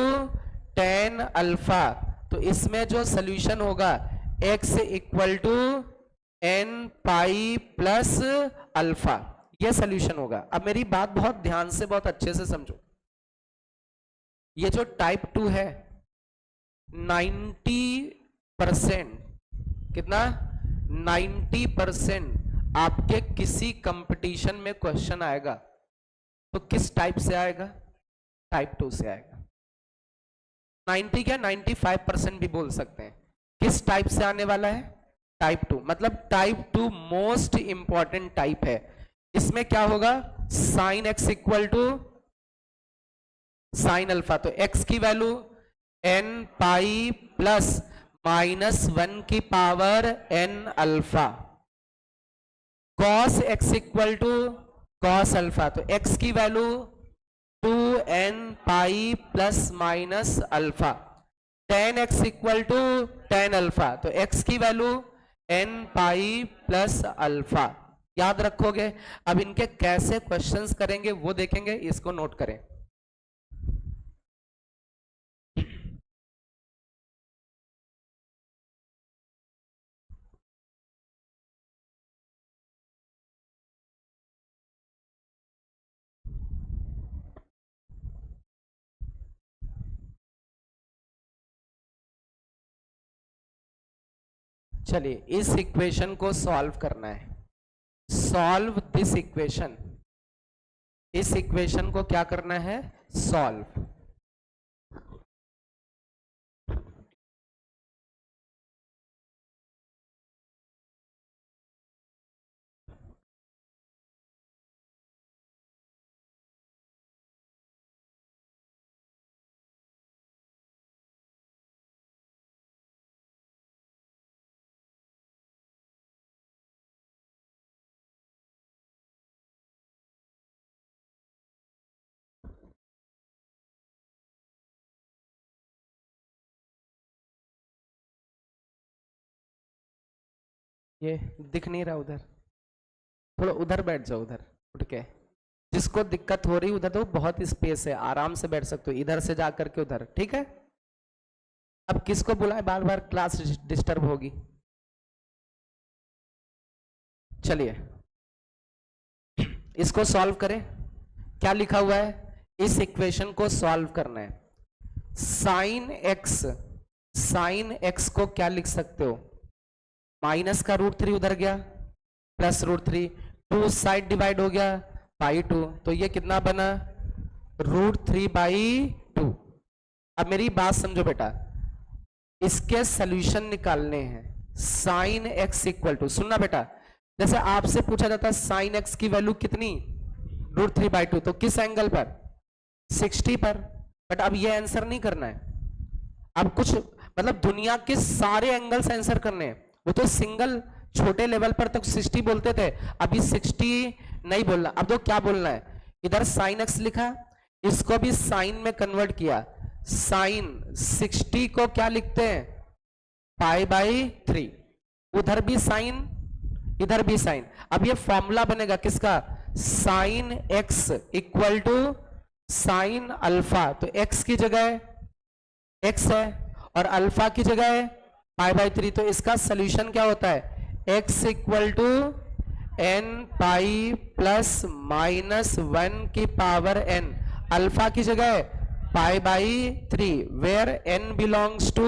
tan alpha, तो इसमें जो सॉल्यूशन होगा x equal to n pi plus alpha, ये सॉल्यूशन होगा। अब मेरी बात बहुत ध्यान से, बहुत अच्छे से समझो, ये जो टाइप 2 है 90%, कितना, 90% आपके किसी कंपटीशन में क्वेश्चन आएगा तो किस टाइप से आएगा, टाइप 2 से आएगा। 90 क्या, 95% भी बोल सकते हैं, किस टाइप से आने वाला है, टाइप 2, मतलब टाइप 2 मोस्ट इंपॉर्टेंट टाइप है। इसमें क्या होगा, sine x equal to sine alpha, तो x की वैल्यू एन पाई प्लस -1 की power n alpha, cos x equal to cos alpha, तो एक्स की value 2n pi plus minus alpha, tan x equal to tan alpha, तो x की value n pi plus alpha. याद रखोगे। अब इनके कैसे क्वेश्चंस करेंगे वो देखेंगे, इसको नोट करें। चलिए इस इक्वेशन को सॉल्व करना है। सॉल्व दिस इक्वेशन, इस इक्वेशन को क्या करना है, सॉल्व। ये दिख नहीं रहा उधर, थोड़ा उधर बैठ जाओ, उधर उठ के। जिसको दिक्कत हो रही उधर तो बहुत स्पेस है, आराम से बैठ सकते हो, इधर से जा करके उधर, ठीक है। अब किसको बुलाए, बार बार क्लास डिस्टर्ब होगी। चलिए इसको सॉल्व करें। क्या लिखा हुआ है, इस इक्वेशन को सॉल्व करना है। साइन एक्स को क्या लिख सकते हो, माइनस का √3 उधर गया, प्लस √3, 2 साइड डिवाइड हो गया बाई 2, तो ये कितना बना, √3/2। अब मेरी बात समझो बेटा, इसके सॉल्यूशन निकालने हैं। साइन एक्स इक्वल टू, सुनना बेटा, जैसे आपसे पूछा जाता है साइन एक्स की वैल्यू कितनी, √3/2, तो किस एंगल पर, 60 पर। बट अब ये आंसर नहीं करना है, अब कुछ मतलब दुनिया के सारे एंगल्स आंसर करने हैं। वो तो सिंगल छोटे लेवल पर तक 60 बोलते थे, अभी 60 नहीं बोलना। अब तो क्या बोलना है, इधर साइन एक्स लिखा, इसको भी साइन में कन्वर्ट किया, साइन 60 को क्या लिखते हैं, π/3, उधर भी साइन इधर भी साइन। अब ये फॉर्मूला बनेगा किसका, sine x equal to sine alpha, तो एक्स की जगह एक्स है और अल्फा की जगह है π/3, तो इसका सोल्यूशन क्या होता है, x equal to n pi plus -1 की पावर n, अल्फा की जगह π/3, where n belongs to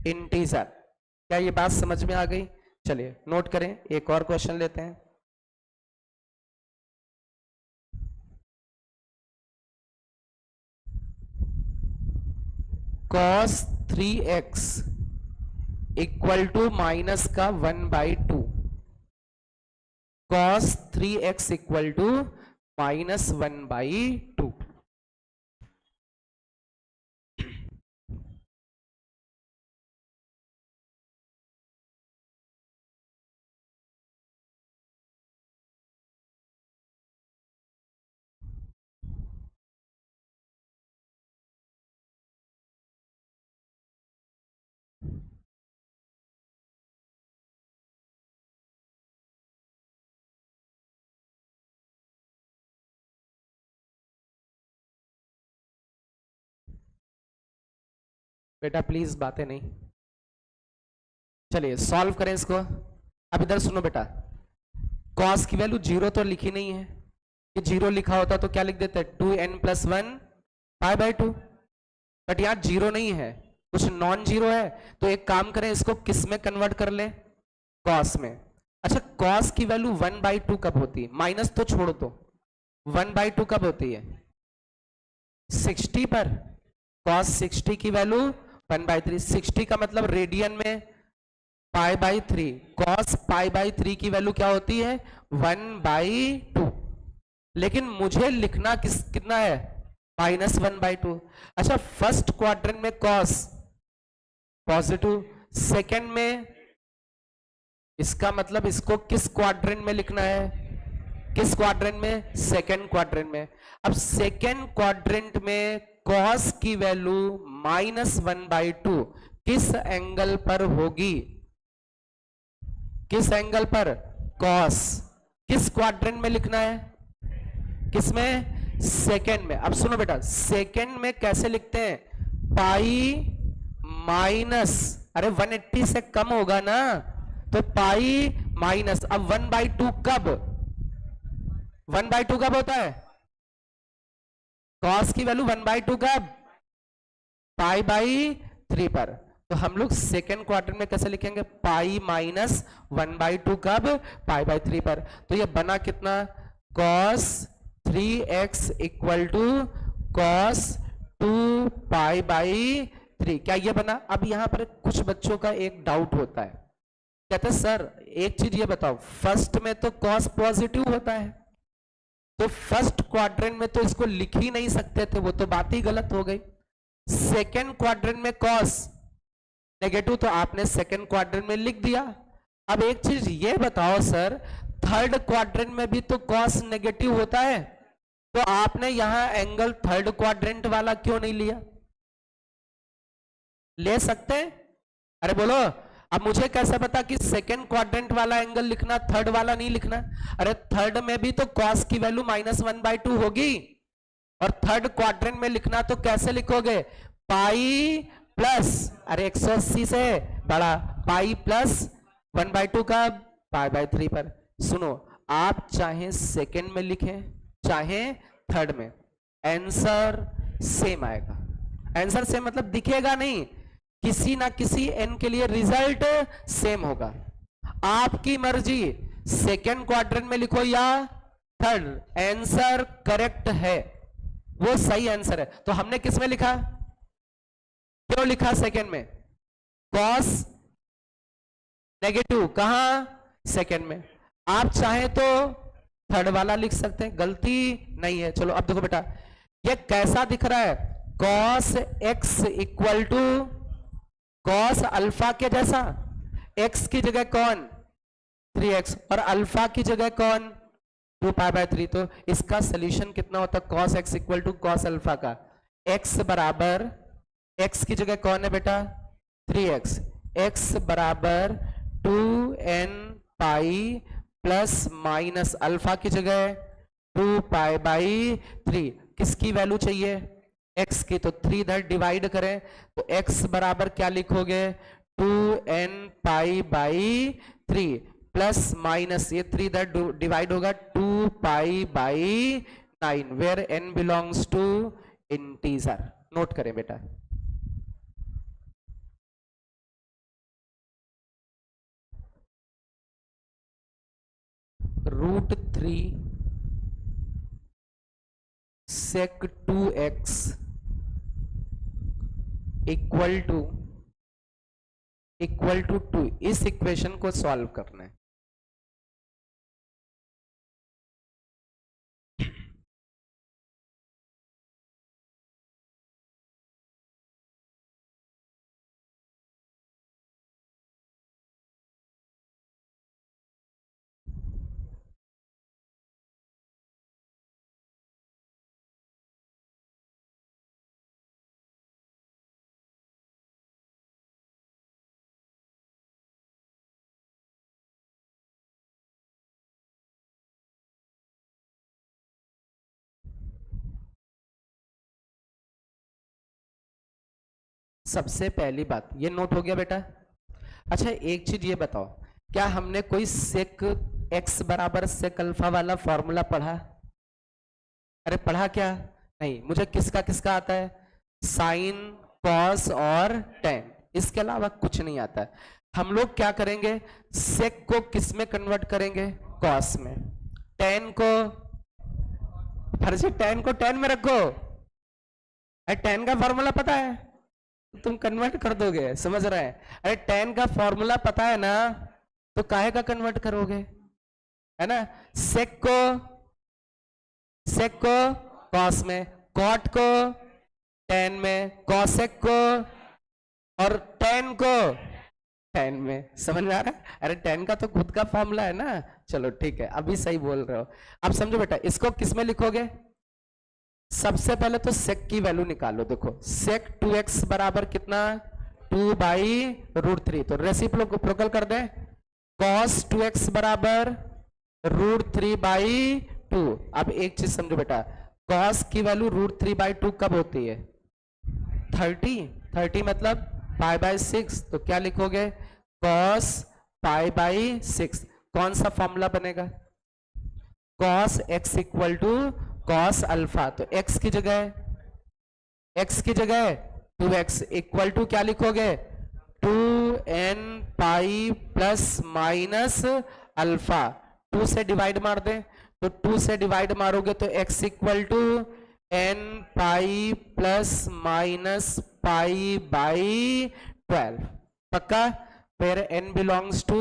integer. क्या ये बात समझ में आ गई। चलिए नोट करें, एक और क्वेश्चन लेते हैं। cos 3x equal to minus का 1/2, cos 3x इक्वल टू -1/2। बेटा प्लीज बातें नहीं, चलिए सॉल्व करें इसको। अब इधर सुनो बेटा, cos की वैल्यू 0 तो लिखी नहीं है, ये 0 लिखा होता तो क्या लिख देते, 2n + 1 π/2, बट यहाँ 0 नहीं है, कुछ नॉन जीरो है, तो एक काम करें, इसको किस में कन्वर्ट कर ले, cos में। अच्छा cos की वैल्यू 1/2 कब होती है, माइनस तो छोड़ो, तो 1/2 कब होती है, 60 पर। cos 60 की वैल्यू 1/3, 60 का मतलब रेडियन में π/3, cos π/3 की वैल्यू क्या होती है, 1/2। लेकिन मुझे लिखना कितना है, -1/2। अच्छा, फर्स्ट क्वाड्रेंट में कॉस पॉजिटिव, सेकेंड में, इसका मतलब इसको किस क्वाड्रेंट में लिखना है? किस क्वाड्रेंट में? सेकेंड क्वाड्रेंट में। अब सेकेंड क्वाड्रेंट में कॉस की वैल्यू -1/2 किस एंगल पर होगी? किस एंगल पर? कॉस। किस क्वाड्रेंट में लिखना है? किसमें? सेकेंड में। अब सुनो बेटा, सेकेंड में कैसे लिखते हैं? पाई माइनस, अरे 180 से कम होगा ना, तो पाई माइनस, अब 1/2 कब? 1/2 कब होता है? कॉस की वैल्यू 1/2 कब? π/3 पर। तो हम लोग सेकेंड क्वार्टर में कैसे लिखेंगे? पाई माइनस 1/2 कब? π/3 पर। तो ये बना कितना? cos 3x equal to cos 2π/3। क्या ये बना? अब यहां पर कुछ बच्चों का एक डाउट होता है, कहते हैं सर एक चीज ये बताओ, फर्स्ट में तो cos पॉजिटिव होता है, तो फर्स्ट क्वाड्रेंट में तो इसको लिख ही नहीं सकते थे, वो तो बात ही गलत हो गई। सेकेंड क्वाड्रेंट में cos नेगेटिव, तो आपने सेकेंड क्वाड्रेंट में लिख दिया। अब एक चीज ये बताओ सर, थर्ड क्वाड्रेंट में भी तो cos नेगेटिव होता है, तो आपने यहां एंगल थर्ड क्वाड्रेंट वाला क्यों नहीं लिया? ले सकते हैं? अरे बोलो, अब मुझे कैसे पता कि सेकेंड क्वाड्रेंट वाला एंगल लिखना, थर्ड वाला नहीं लिखना? अरे थर्ड में भी तो cos की वैल्यू -1/2 होगी, और थर्ड क्वाड्रेंट में लिखना तो कैसे लिखोगे? पाई प्लस, अरे 180 से बड़ा, पाई प्लस 1/2 का π/3 पर। सुनो, आप चाहे सेकेंड में लिखें चाहे थर्ड में, आंसर सेम आएगा। आंसर सेम मतलब दिखेगा नहीं, किसी ना किसी n के लिए रिजल्ट सेम होगा। आपकी मर्जी, सेकेंड क्वाड्रेंट में लिखो या थर्ड, आंसर करेक्ट है, वो सही आंसर है। तो हमने किस में लिखा? क्यों लिखा सेकेंड में? cos नेगेटिव कहां? सेकेंड में। आप चाहे तो थर्ड वाला लिख सकते हैं, गलती नहीं है। चलो अब देखो बेटा, ये कैसा दिख रहा है? cos x equal to cos alpha के जैसा, x की जगह कौन? 3x, और अल्फा की जगह कौन? 2π/3। तो इसका सोल्यूशन कितना होता है? cos x equal to cos alpha का, x बराबर, x की जगह कौन है बेटा? 3x, x बराबर 2n pi plus minus alpha की जगह 2π/3। किसकी वैल्यू चाहिए? x की। तो 3 इधर डिवाइड करें तो x बराबर क्या लिखोगे? 2n π/3 प्लस माइनस ये 3 इधर डिवाइड होगा 2π/9, where n belongs to integer. Note करें बेटा। √3 sec 2x इक्वल टू 2, इस इक्वेशन को सॉल्व करना है। सबसे पहली बात ये नोट हो गया बेटा। अच्छा एक चीज ये बताओ, क्या हमने कोई सेक x बराबर सेक अल्फा वाला फॉर्मूला पढ़ा? अरे पढ़ा क्या? नहीं। मुझे किसका किसका आता है? साइन, कॉस और टेन, इसके अलावा कुछ नहीं आता है। हम लोग क्या करेंगे? सेक को किस में कन्वर्ट करेंगे? कॉस में। टेन को, फर्जी टेन को टेन में रखो। अरे टेन का फॉर्मूला पता है, तुम कन्वर्ट कर दोगे, समझ रहे हैं? अरे टेन का फॉर्मूला पता है ना, तो काहे का कन्वर्ट करोगे, है ना? सेक को कॉस में, कॉट को टेन में, कॉसेक को और टेन को टेन में। समझ में आ रहा है? अरे टेन का तो खुद का फॉर्मूला है ना। चलो ठीक है, अभी सही बोल रहे हो। अब समझो बेटा, इसको किस में लिखोगे? सबसे पहले तो सेक की वैल्यू निकालो। देखो सेक 2x बराबर कितना? 2/√3। तो रेसिप्रोकल कर दे। cos 2x बराबर √3/2। अब एक चीज समझो बेटा, cos की वैल्यू √3/2 कब होती है? 30 मतलब π/6। तो क्या लिखोगे? cos π/6। कौन सा फॉर्मूला बनेगा? cos x equal to cos alpha. तो x की जगह 2x इक्वल टू क्या लिखोगे? 2n pi plus minus alpha. 2 से डिवाइड मार दे, तो 2 से डिवाइड मारोगे तो x equal to n pi plus minus π/12। पक्का? फिर n बिलोंग्स टू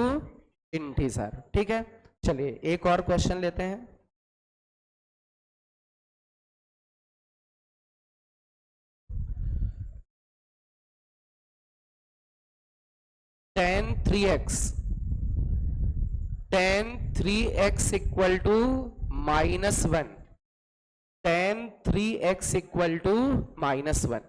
इंटीजर। ठीक है, चलिए एक और क्वेश्चन लेते हैं। tan 3x equal to -1। tan 3x equal to -1।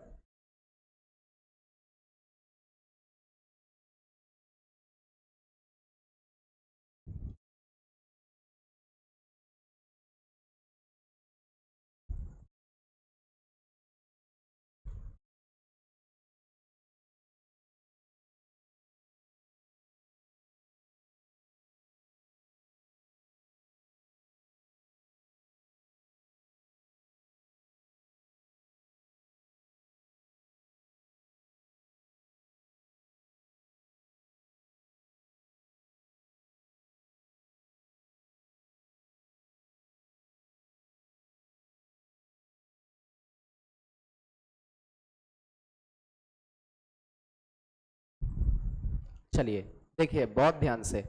चलिए देखिए बहुत ध्यान से।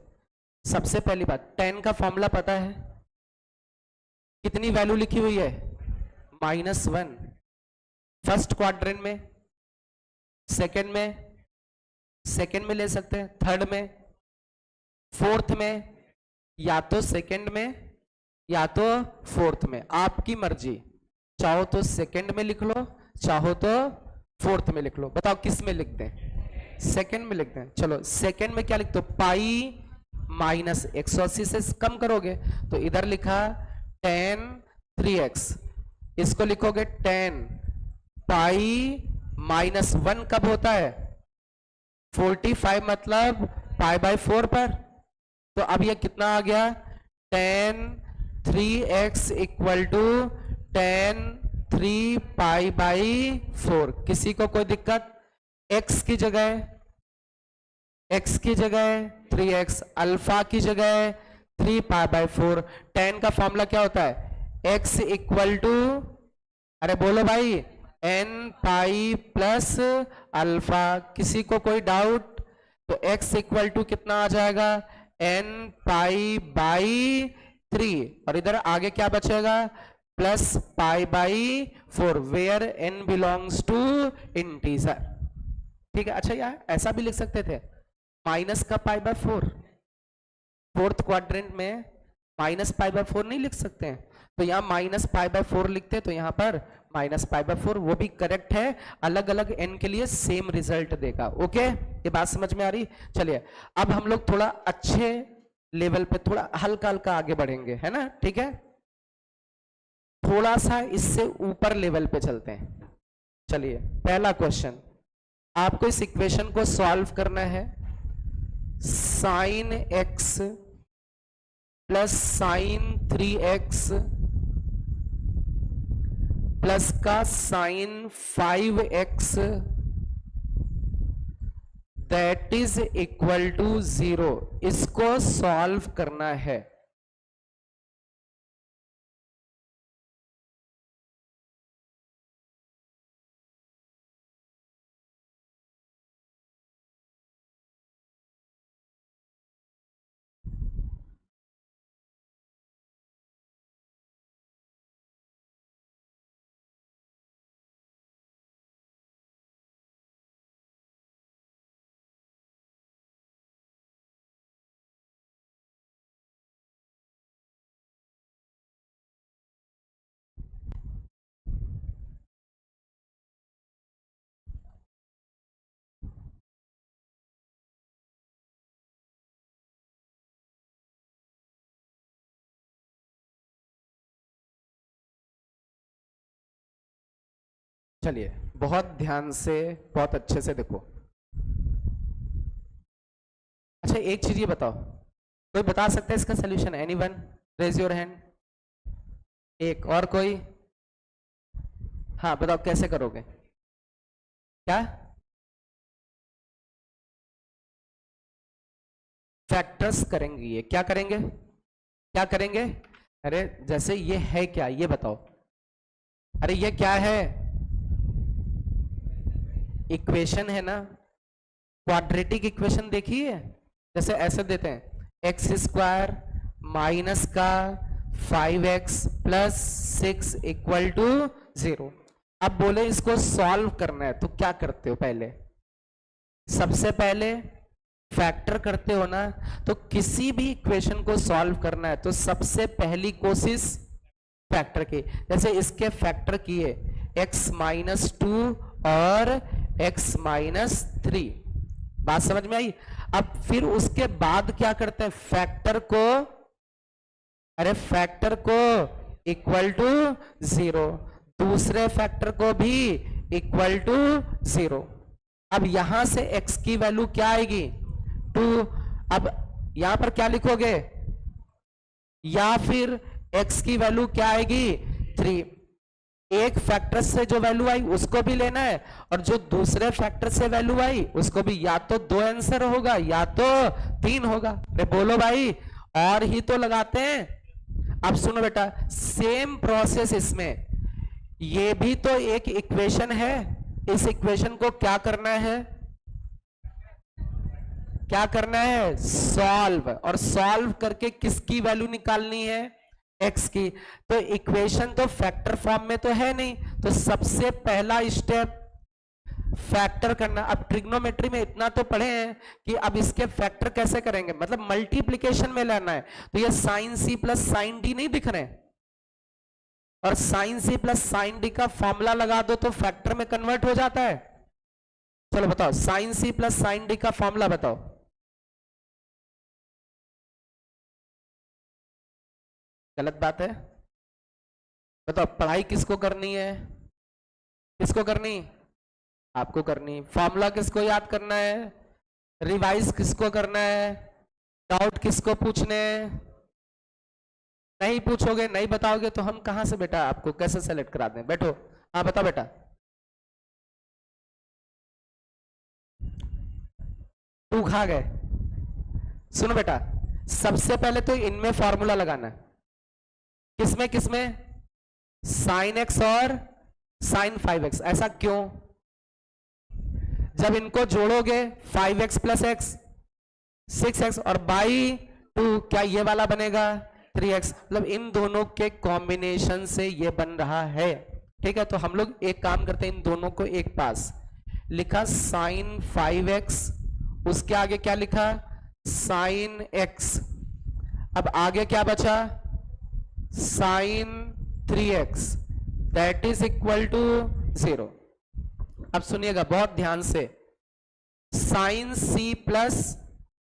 सबसे पहली बात, tan का फॉर्मूला पता है? कितनी वैल्यू लिखी हुई है? -1। फर्स्ट क्वाड्रेंट में, सेकंड में ले सकते हैं, थर्ड में, फोर्थ में, या तो सेकंड में या तो फोर्थ में, आपकी मर्जी। चाहो तो सेकंड में लिख लो, चाहो तो फोर्थ में लिख लो। बताओ किस में लिख दें? सेकंड में लिख दें। चलो सेकंड में क्या लिखते हो? पाई माइनस 180 से कम करोगे तो इधर लिखा tan 3x। इसको लिखोगे tan पाई -1 कब होता है? 45 मतलब π/4 पर। तो अब ये कितना आ गया? tan 3x equal to tan 3π/4। किसी को कोई दिक्कत? x की जगह 3x, अल्फा की जगह 3π/4। tan का फॉर्मूला क्या होता है? x इक्वल टू, अरे बोलो भाई, n पाई प्लस अल्फा। किसी को कोई डाउट? तो x इक्वल टू कितना आ जाएगा? n π/3। और इधर आगे क्या बचेगा? Plus π/4, where n belongs to integer. ठीक है। अच्छा यार ऐसा भी लिख सकते थे, माइनस का π/4। फोर्थ क्वाड्रेंट में -π/4 नहीं लिख सकते हैं? तो यहाँ -π/4 लिखते, तो यहाँ पर -π/4, वो भी करेक्ट है। अलग अलग n के लिए सेम रिजल्ट देगा। ओके, ये बात समझ में आ रही? चलिए अब हम लोग थोड़ा अच्छे लेवल पे, थोड़ा हल्का हल्का आगे बढ़ेंगे, है ना? ठीक है, थोड़ा सा इससे ऊपर लेवल पे चलते हैं। चलिए पहला क्वेश्चन, आपको इस इक्वेशन को सॉल्व करना है। sin x plus sin 3x plus का sin 5x that is equal to 0, इसको सॉल्व करना है। चलिए बहुत ध्यान से, बहुत अच्छे से देखो। अच्छा एक चीज ये बताओ, कोई बता सकता है इसका solution? Anyone raise your hand. एक और कोई? हाँ बताओ कैसे करोगे? क्या फैक्टर्स करेंगे? ये क्या करेंगे? क्या करेंगे? अरे जैसे ये है क्या, ये बताओ। अरे ये क्या है? इक्वेशन है ना, क्वाड्रेटिक इक्वेशन देखी है? जैसे ऐसे देते हैं एक्स स्क्वायर माइनस का 5x प्लस 6 इक्वल टू 0। अब बोले इसको सॉल्व करना है तो क्या करते हो? पहले सबसे पहले फैक्टर करते हो ना। तो किसी भी इक्वेशन को सॉल्व करना है तो सबसे पहली कोशिश फैक्टर की। जैसे इसके फैक्टर किए x माइनस 2 और x माइनस 3, बात समझ में आई? अब फिर उसके बाद क्या करते हैं? फैक्टर को, अरे फैक्टर को इक्वल टू 0, दूसरे फैक्टर को भी इक्वल टू 0। अब यहां से x की वैल्यू क्या आएगी? 2। अब यहां पर क्या लिखोगे? या फिर x की वैल्यू क्या आएगी? 3। एक फैक्टर से जो वैल्यू आई उसको भी लेना है और जो दूसरे फैक्टर से वैल्यू आई उसको भी। या तो 2 आंसर होगा या तो 3 होगा। अरे बोलो भाई, और ही तो लगाते हैं। अब सुनो बेटा, सेम प्रोसेस इसमें, ये भी तो एक इक्वेशन है। इस इक्वेशन को क्या करना है? क्या करना है? सॉल्व। और सॉल्व करके किसकी वैल्यू निकालनी है? x की। तो इक्वेशन तो फैक्टर फॉर्म में तो है नहीं, तो सबसे पहला स्टेप फैक्टर करना। अब ट्रिग्नोमेट्री में इतना तो पढ़े हैं कि अब इसके फैक्टर कैसे करेंगे, मतलब मल्टीप्लीकेशन में लेना है। तो ये sine c plus sine d नहीं दिख रहे, और sine c plus sine d का फॉर्मूला लगा दो तो फैक्टर में कन्वर्ट हो जाता है। चलो बताओ, sine c plus sine d का फॉर्मूला बताओ। गलत बात है? बताओ, पढ़ाई किसको करनी है? किसको करनी? आपको करनी। फॉर्मूला किसको याद करना है? रिवाइज किसको करना है? डाउट किसको पूछने? नहीं पूछोगे, नहीं बताओगे तो हम कहां से बेटा आपको कैसे सेलेक्ट करा दें? बैठो, हाँ बताओ बेटा। तू खा गए। सुनो बेटा, सबसे पहले तो इनमें फॉर्मूला लगाना है। किसमें किसमें? साइन एक्स और साइन 5x। ऐसा क्यों? जब इनको जोड़ोगे 5x प्लस एक्स 6x और बाई 2, क्या ये वाला बनेगा 3x? मतलब इन दोनों के कॉम्बिनेशन से ये बन रहा है। ठीक है, तो हम लोग एक काम करते हैं, इन दोनों को एक पास लिखा साइन 5x, उसके आगे क्या लिखा? Sine x। अब आगे क्या बचा? Sine 3x, that is equal to 0। अब सुनिएगा बहुत ध्यान से, sine c plus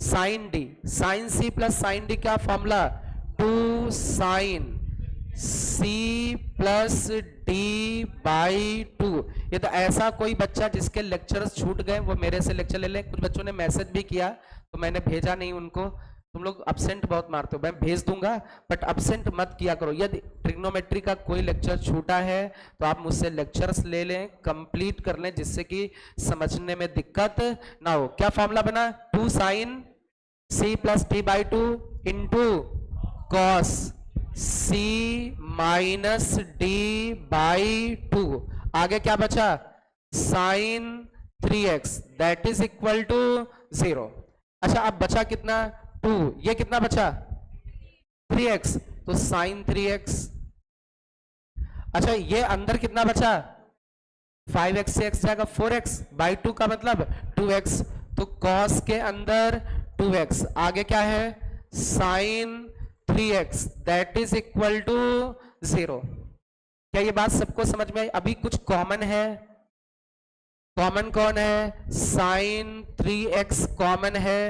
sine D. Sine c plus sine D क्या formula? 2 sine c plus D by 2। ये तो ऐसा कोई बच्चा जिसके लेक्चर्स छूट गए वो मेरे से लेक्चर ले लें। कुछ बच्चों ने मैसेज भी किया तो मैंने भेजा नहीं उनको। तुम लोग अब्सेंट बहुत मारते हो, मैं भेज दूंगा बट अब्सेंट मत किया करो। यदि ट्रिग्नोमेट्री का कोई लेक्चर छूटा है तो आप मुझसे लेक्चर्स ले लें, कंप्लीट कर लें, जिससे कि समझने में दिक्कत ना हो। क्या फॉर्मूला बना? 2 sine c plus D by 2 into cos c minus d by 2। आगे क्या बचा? Sine 3x, that is equal to 0। अच्छा अब बचा कितना? 2। ये कितना बचा? 3x, तो साइन 3x। अच्छा ये अंदर कितना बचा? 5x से x जाएगा 4x बाई 2 का मतलब 2x, तो cos के अंदर 2x। आगे क्या है? Sine 3x, that is equal to 0। क्या ये बात सबको समझ में आई? अभी कुछ कॉमन है? कॉमन कौन है? साइन 3x कॉमन है।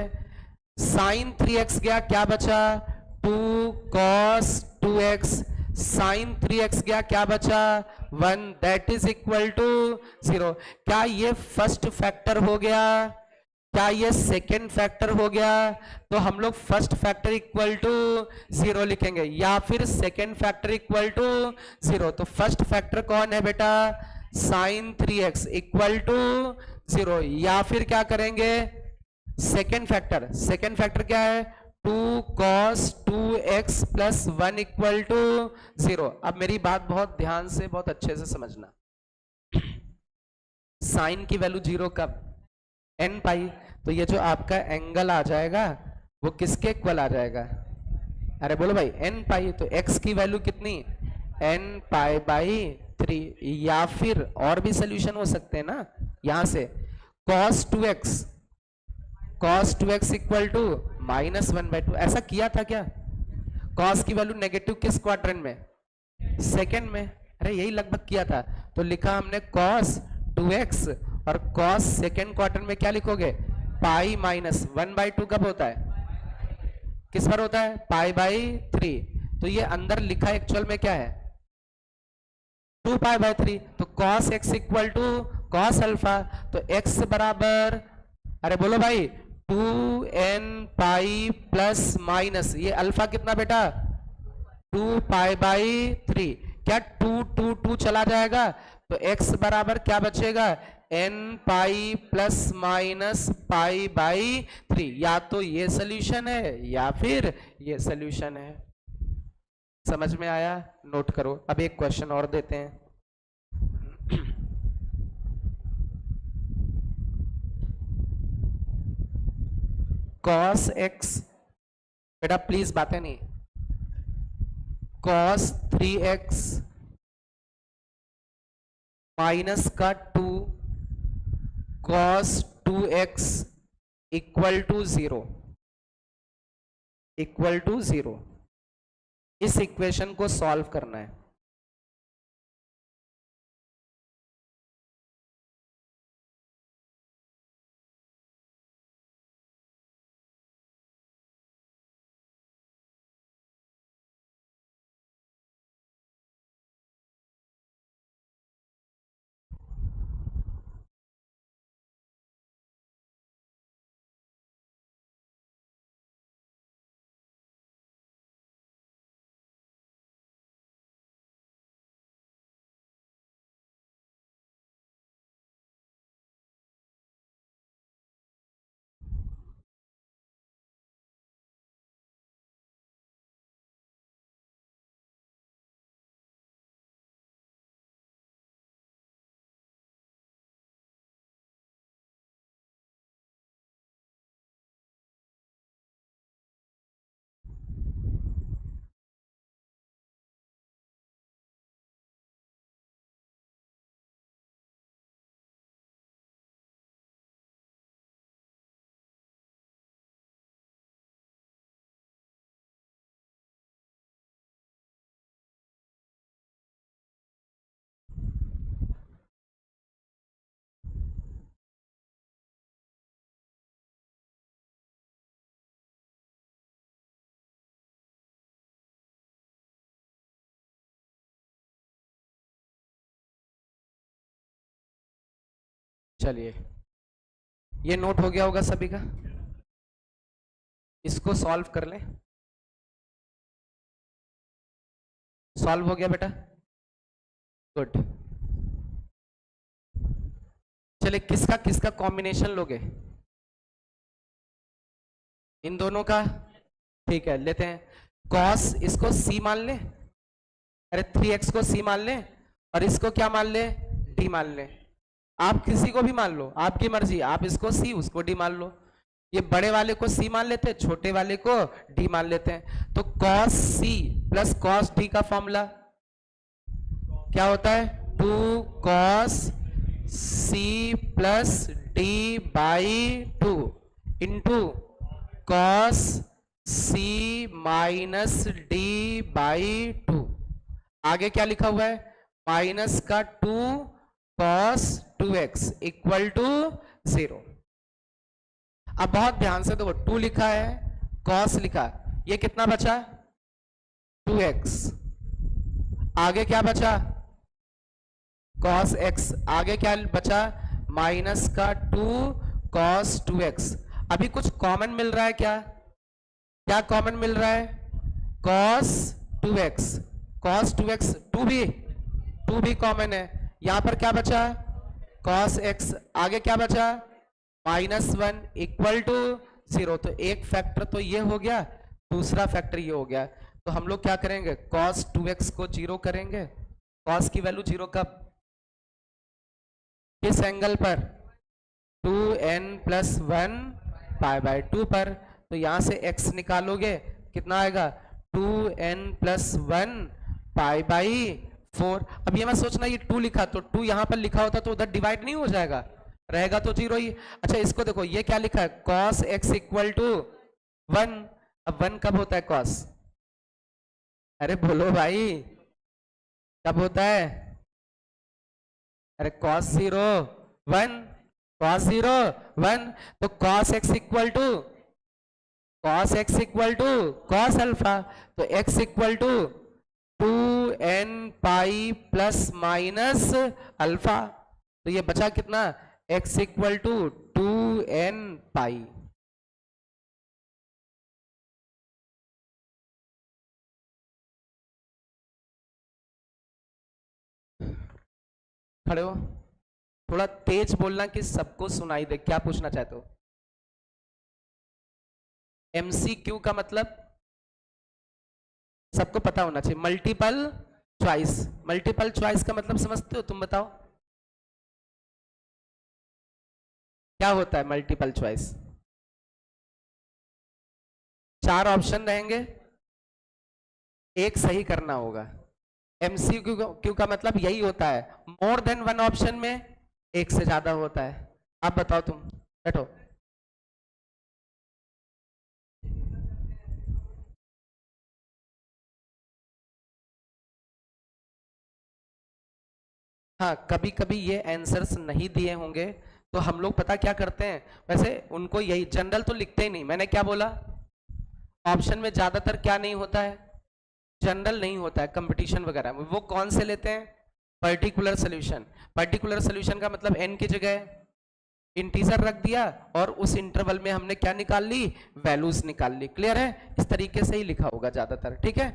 साइन 3x गया, क्या बचा? 2 cos 2x, साइन 3x गया, क्या बचा 1, दैट इज इक्वल टू 0। क्या ये फर्स्ट फैक्टर हो गया, क्या ये सेकेंड फैक्टर हो गया? तो हम लोग फर्स्ट फैक्टर इक्वल टू 0 लिखेंगे या फिर सेकेंड फैक्टर इक्वल टू 0। तो फर्स्ट फैक्टर कौन है बेटा, साइन 3x इक्वल टू 0, या फिर क्या करेंगे सेकेंड फैक्टर क्या है 2 cos 2x plus 1 equal to 0। अब मेरी बात बहुत ध्यान से बहुत अच्छे से समझना, साइन की वैल्यू 0 कब, n पाई, तो ये जो आपका एंगल आ जाएगा वो किसके इक्वल आ जाएगा, अरे बोलो भाई n पाई, तो x की वैल्यू कितनी n पाई बाई 3, या फिर और भी सोल्यूशन हो सकते हैं ना, यहां से cos 2x इक्वल टू -1/2, ऐसा किया था क्या? cos की वैल्यू नेगेटिव किस क्वाड्रेंट में, सेकंड में, अरे यही लगभग किया था। तो लिखा हमने cos 2x और cos सेकेंड क्वार्टर में क्या लिखोगे पाई -1/2 कब होता है, किस पर होता है π/3। तो ये अंदर लिखा एक्चुअल में क्या है 2π/3। तो cos x equal to cos alpha, तो x बराबर, अरे बोलो भाई 2n पाई प्लस माइनस, ये अल्फा कितना बेटा 2π/3, क्या 2 चला जाएगा, तो x बराबर क्या बचेगा n पाई प्लस माइनस π/3। या तो ये सोल्यूशन है या फिर ये सोल्यूशन है। समझ में आया, नोट करो। अब एक क्वेश्चन और देते हैं। cos x, बेटा प्लीज बातें नहीं, cos 3x माइनस का 2 cos 2x इक्वल टू 0, इस इक्वेशन को सॉल्व करना है। चलिए, ये नोट हो गया होगा सभी का, इसको सॉल्व कर लें। सॉल्व हो गया बेटा, गुड। चलिए, किसका किसका कॉम्बिनेशन लोगे, इन दोनों का, ठीक है लेते हैं। cos इसको c मान ले, अरे 3x को c मान ले, और इसको क्या मान ले d मान ले। आप किसी को भी मान लो, आपकी मर्जी, आप इसको c उसको d मान लो। ये बड़े वाले को c मान लेते हैं, छोटे वाले को d मान लेते हैं। तो cos c plus cos d का फॉर्मूला क्या होता है 2 cos c plus d by 2 into cos c minus d by 2। आगे क्या लिखा हुआ है माइनस का 2 cos 2x इक्वल टू 0। अब बहुत ध्यान से देखो, 2 लिखा है, cos लिखा, ये कितना बचा 2x, आगे क्या बचा, cos x, आगे क्या बचा, माइनस का 2 cos 2x। अभी कुछ कॉमन मिल रहा है क्या, क्या कॉमन मिल रहा है, cos 2x, cos 2x, 2 भी कॉमन है। यहां पर क्या बचा, cos x, आगे क्या बचा, -1 इक्वल टू 0। तो एक फैक्टर तो ये हो गया, दूसरा फैक्टर ये हो गया। तो हम लोग क्या करेंगे, cos 2x को 0 करेंगे। cos की वैल्यू 0 कब, किस एंगल पर, 2n + 1 π/2 पर। तो यहां से x निकालोगे कितना आएगा, 2n + 1 π/4। अब ये मैं सोचना, ये 2 लिखा तो 2 यहां पर लिखा होता तो उधर डिवाइड नहीं हो जाएगा, रहेगा तो 0 ही। अच्छा इसको देखो, ये क्या लिखा है, cos x = 1। अब 1 कब होता है cos, अरे बोलो भाई, कब होता है, अरे cos 0 1, cos 0 1। तो cos x = cos अल्फा। तो x = 2n पाई ± अल्फा। तो ये बचा कितना, x = 2n पाई। खड़े हो, थोड़ा तेज बोलना कि सबको सुनाई दे, क्या पूछना चाहते हो। MCQ का मतलब सबको पता होना चाहिए, मल्टीपल चॉइस। मल्टीपल चॉइस का मतलब समझते हो, तुम बताओ क्या होता है मल्टीपल चॉइस। 4 ऑप्शन रहेंगे, एक सही करना होगा। MCQ का मतलब यही होता है, मोर देन 1 ऑप्शन में एक से ज्यादा होता है। आप बताओ, तुम बैठो। हाँ, कभी कभी ये आंसर्स नहीं दिए होंगे तो हम लोग पता क्या करते हैं, वैसे उनको यही जनरल तो लिखते ही नहीं। मैंने क्या बोला, ऑप्शन में ज्यादातर क्या नहीं होता है, जनरल नहीं होता है, कंपटीशन वगैरह में। वो कौन से लेते हैं, पर्टिकुलर सोल्यूशन। पर्टिकुलर सोल्यूशन का मतलब n की जगह इंटीजर रख दिया और उस इंटरवल में हमने क्या निकाल ली, वैल्यूज निकाल ली। क्लियर है, इस तरीके से ही लिखा होगा ज्यादातर, ठीक है।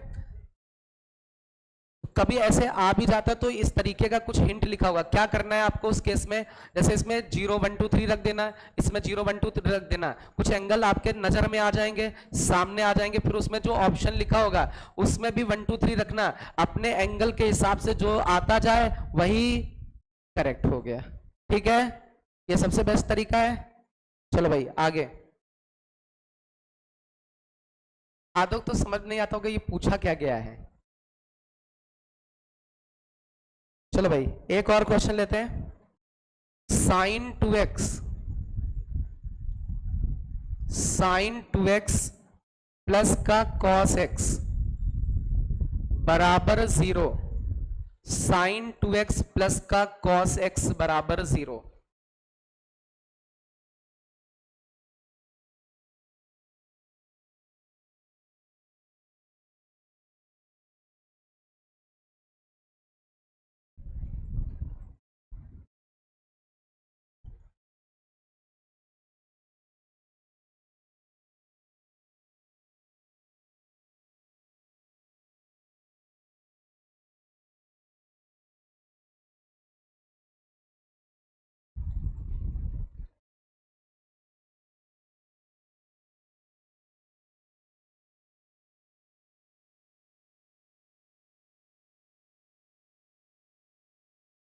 कभी ऐसे आ भी जाता तो इस तरीके का कुछ हिंट लिखा होगा, क्या करना है आपको उस केस में। जैसे इसमें 0 1 2 3 रख देना, इसमें 0 1 2 3 रख देना। कुछ एंगल आपके नजर में आ जाएंगे, सामने आ जाएंगे, फिर उसमें जो ऑप्शन लिखा होगा उसमें भी 1 2 3 रखना। अपने एंगल के हिसाब से जो आता जाए वही करेक्ट हो गया, ठीक है। ये सबसे बेस्ट तरीका है। चलो भाई आगे। आदो तो समझ नहीं आता होगा ये पूछा क्या गया है। चलो भाई एक और क्वेश्चन लेते हैं। sin 2x प्लस का cos x बराबर 0। sin 2x प्लस का cos x बराबर 0।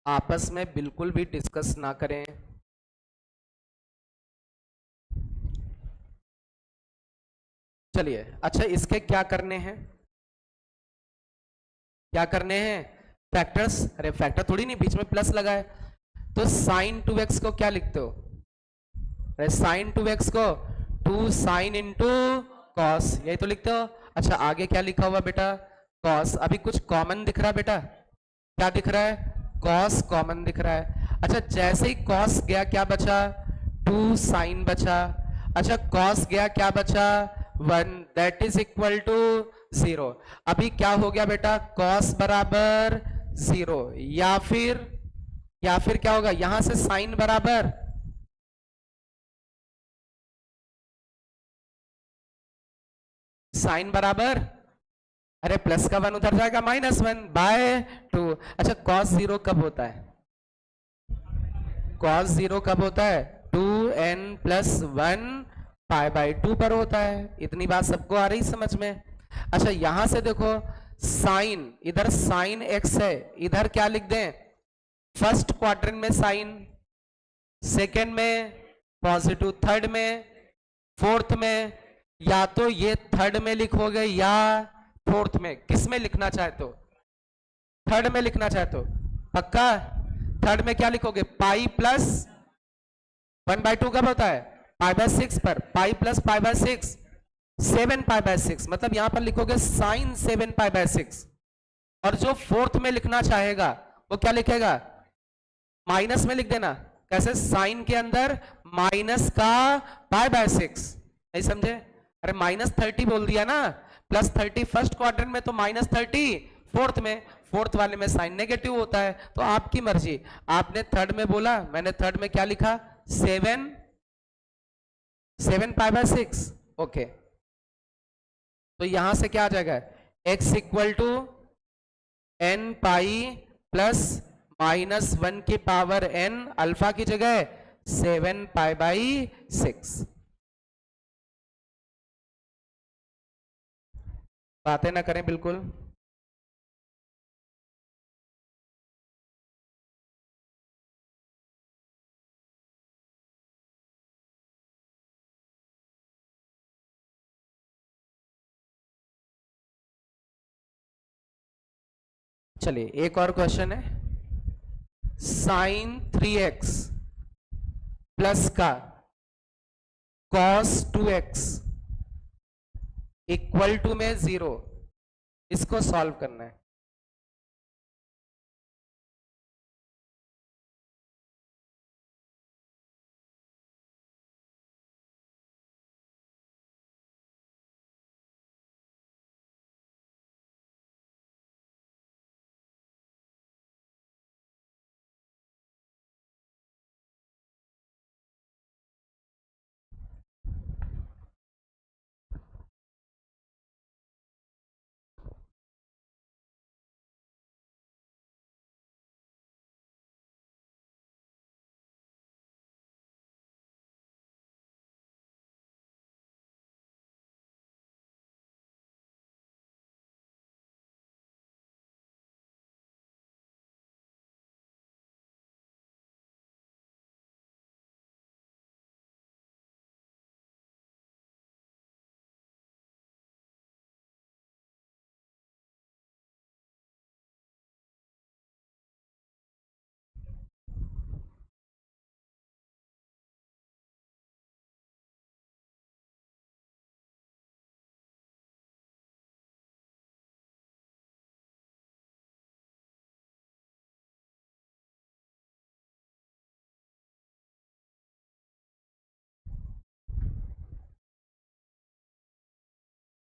आपस में बिल्कुल भी डिस्कस ना करें। चलिए अच्छा, इसके क्या करने हैं, क्या करने हैं, फैक्टर्स। अरे फैक्टर थोड़ी नहीं, बीच में प्लस लगा है। तो sin 2x को क्या लिखते हो, अरे sin 2x को 2 sin इंटू कॉस, यही तो लिखते हो। अच्छा आगे क्या लिखा हुआ बेटा, कॉस। अभी कुछ कॉमन दिख रहा है बेटा, क्या दिख रहा है, कॉस कॉमन दिख रहा है। अच्छा जैसे ही कॉस गया क्या बचा, 2 साइन बचा। अच्छा कॉस गया क्या बचा, 1, दैट इज इक्वल टू 0। अभी क्या हो गया बेटा, कॉस बराबर 0, या फिर क्या होगा, यहां से साइन बराबर अरे प्लस का 1 उधर जाएगा, -1/2। अच्छा कॉस 0 कब होता है, कॉस 0 कब होता है, 2n+1 π/2 पर होता है। इतनी बात सबको आ रही समझ में। अच्छा यहां से देखो, साइन, इधर साइन x है, इधर क्या लिख दें, फर्स्ट क्वाड्रेंट में साइन, सेकेंड में पॉजिटिव, थर्ड में, फोर्थ में, या तो ये थर्ड में लिखोगे या फोर्थ में, किस में लिखना चाहे तो, थर्ड में लिखना चाहे तो पक्का। थर्ड में क्या लिखोगे, π+1/2 कब होता है, π/6 पर, π+π/6 7π/6, मतलब यहां पर लिखोगे साइन 7π/6। और जो फोर्थ में लिखना चाहेगा वो क्या लिखेगा, माइनस में लिख देना। कैसे, साइन के अंदर माइनस का π/6, नहीं समझे, अरे -30 बोल दिया ना, +30 फर्स्ट क्वाड्रेंट में तो -30 फोर्थ में, फोर्थ वाले में साइन नेगेटिव होता है। तो आपकी मर्जी, आपने थर्ड में बोला, मैंने थर्ड में क्या लिखा, 7π/6। ओके, तो यहां से क्या आ जाएगा, x = n पाई प्लस -1 की पावर n, अल्फा की जगह 7π/6। बातें ना करें बिल्कुल। चलिए एक और क्वेश्चन है, साइन 3x प्लस का cos 2x इक्वल टू में 0, इसको सॉल्व करना है।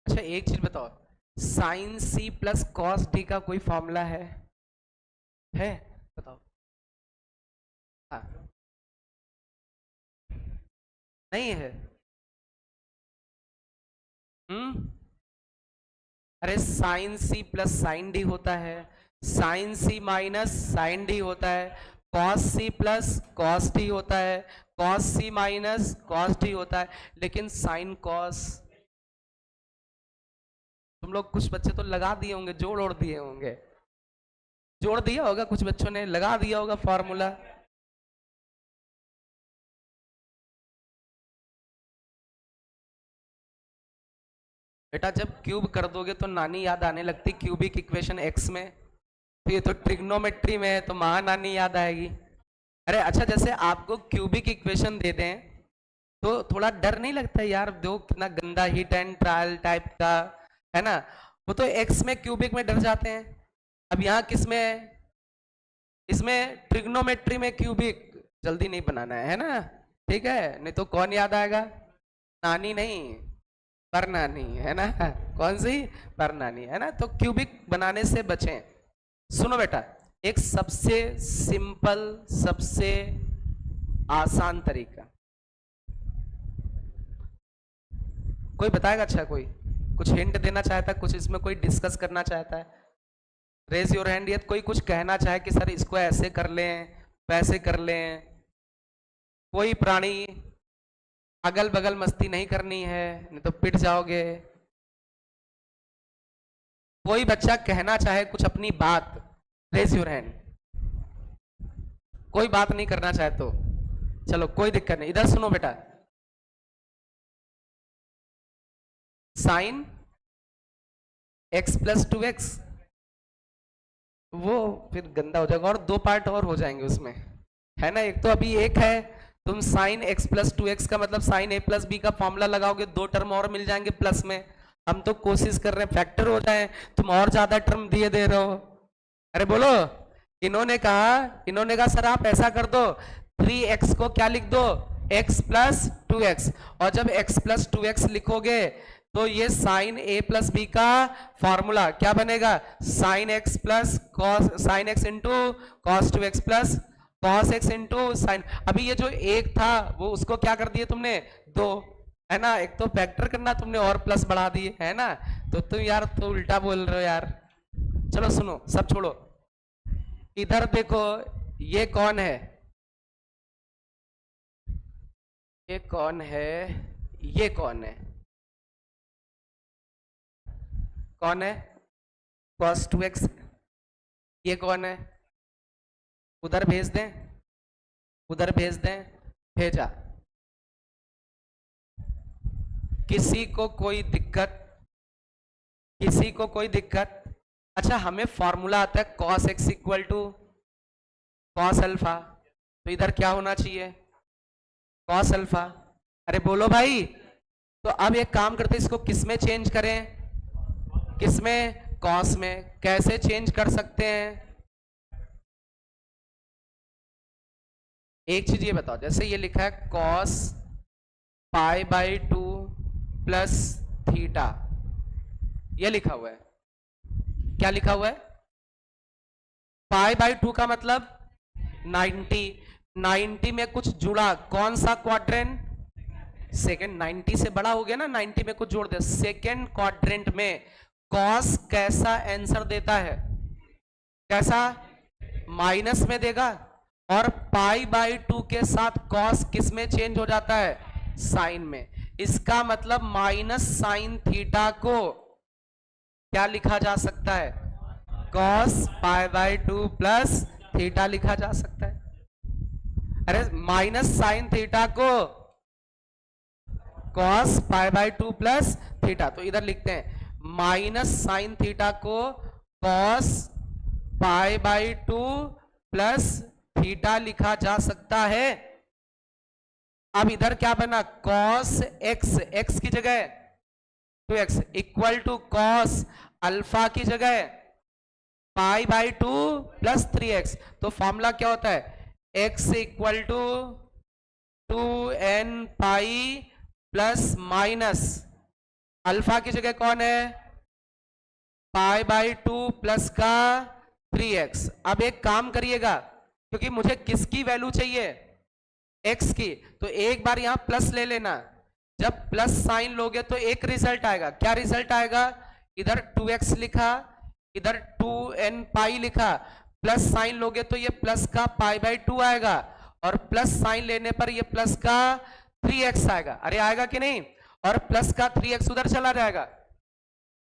अच्छा एक चीज बताओ, sine c plus cos d का कोई फॉर्मूला है बताओ। हाँ, नहीं है। अरे sine c plus sine d होता है, sine c minus sine d होता है, cos c plus cos d होता है, cos c minus cos d होता है, लेकिन साइन कॉस, तुम लोग कुछ बच्चे तो लगा दिए होंगे, जोड़ ओड़ दिए होंगे, जोड़ दिया होगा, कुछ बच्चों ने लगा दिया होगा फॉर्मूला। बेटा जब क्यूब कर दोगे तो नानी याद आने लगती, क्यूबिक इक्वेशन एक्स में, तो ये तो ट्रिग्नोमेट्री में है, तो महानानी याद आएगी। अरे अच्छा, जैसे आपको क्यूबिक इक्वेशन दे दें तो थोड़ा डर नहीं लगता यार, दो कितना गंदा हिट एंड ट्रायल टाइप का है ना, वो तो एक्स में क्यूबिक में डर जाते हैं। अब यहाँ किस में है, इसमें ट्रिग्नोमेट्री में क्यूबिक जल्दी नहीं बनाना है ना, ठीक है, नहीं तो कौन याद आएगा, नानी नहीं, परनानी है ना, कौन सी, परनानी है ना। तो क्यूबिक बनाने से बचें। सुनो बेटा, एक सबसे सिंपल, सबसे आसान तरीका कोई बताएगा? अच्छा, कोई कुछ हिंट देना चाहता है, कुछ इसमें कोई डिस्कस करना चाहता है? Raise your hand. यदि कोई कुछ कहना चाहे कि सर इसको ऐसे कर लें, वैसे कर लें। कोई प्राणी, अगल बगल मस्ती नहीं करनी है, नहीं तो पिट जाओगे। कोई बच्चा कहना चाहे कुछ अपनी बात, रेज योर हैंड। कोई बात नहीं करना चाहे तो चलो, कोई दिक्कत नहीं। इधर सुनो बेटा, साइन x प्लस 2x, वो फिर गंदा हो जाएगा, और दो पार्ट और हो जाएंगे उसमें, है ना। एक तो अभी एक है, तुम साइन x प्लस 2x का मतलब साइन a प्लस बी का फॉर्मूला लगाओगे, दो टर्म और मिल जाएंगे प्लस में। हम तो कोशिश कर रहे हैं फैक्टर हो जाए, तुम और ज्यादा टर्म दिए दे रहे हो। अरे बोलो। इन्होंने कहा सर आप ऐसा कर दो, 3x को क्या लिख दो, x प्लस 2x, और जब x प्लस 2x लिखोगे तो ये साइन a प्लस बी का फॉर्मूला क्या बनेगा, sin x plus cos, sin x into cos 2x plus cos x into sin. अभी ये जो एक था वो उसको क्या कर दिए तुमने, दो, है ना। एक तो फैक्टर करना तुमने और प्लस बढ़ा दिए, है ना। तो तुम यार तो उल्टा बोल रहे हो यार। चलो सुनो, सब छोड़ो, इधर देखो, ये कौन है, ये कौन है, ये कौन है, कौन है, cos 2x। ये कौन है, उधर भेज दें, उधर भेज दें, भेजा। किसी को कोई दिक्कत, किसी को कोई दिक्कत? अच्छा, हमें फॉर्मूला आता है cos x equal to cos alpha, तो इधर क्या होना चाहिए, cos अल्फा। अरे बोलो भाई। तो अब एक काम करते हैं, इसको किस में चेंज करें, किसमें, कॉस में। कैसे चेंज कर सकते हैं, एक चीज ये बताओ, जैसे ये लिखा है cos pi by 2 plus theta, ये लिखा हुआ है, क्या लिखा हुआ है, पाई बाई 2 का मतलब 90, 90 में कुछ जुड़ा, कौन सा क्वाड्रेंट, सेकेंड। 90 से बड़ा हो गया ना, 90 में कुछ जोड़ दे, सेकेंड क्वाड्रेंट में कॉस कैसा आंसर देता है, कैसा, माइनस में देगा, और पाई बाई 2 के साथ कॉस किस में चेंज हो जाता है, साइन में। इसका मतलब माइनस साइन थीटा को क्या लिखा जा सकता है, cos pi by 2 plus theta लिखा जा सकता है। अरे माइनस साइन थीटा को cos pi by 2 plus theta, तो इधर लिखते हैं माइनस साइन थीटा को cos pi by 2 plus theta लिखा जा सकता है। अब इधर क्या बना, कॉस एक्स, एक्स की जगह 2x equal to cos alpha की जगह पाई बाई 2 प्लस 3x। तो फॉर्मूला क्या होता है, x equal to 2n pi plus minus alpha की जगह कौन है, पाई बाई 2 प्लस का 3x। अब एक काम करिएगा, क्योंकि मुझे किसकी वैल्यू चाहिए, x की, तो एक बार यहां प्लस ले लेना। जब प्लस साइन लोगे तो एक रिजल्ट आएगा, क्या रिजल्ट आएगा, इधर 2x लिखा, इधर 2n पाई लिखा, प्लस साइन लोगे तो ये प्लस का पाई बाई 2 आएगा, और प्लस साइन लेने पर ये प्लस का 3x आएगा। अरे आएगा कि नहीं, और प्लस का 3x उधर चला जाएगा,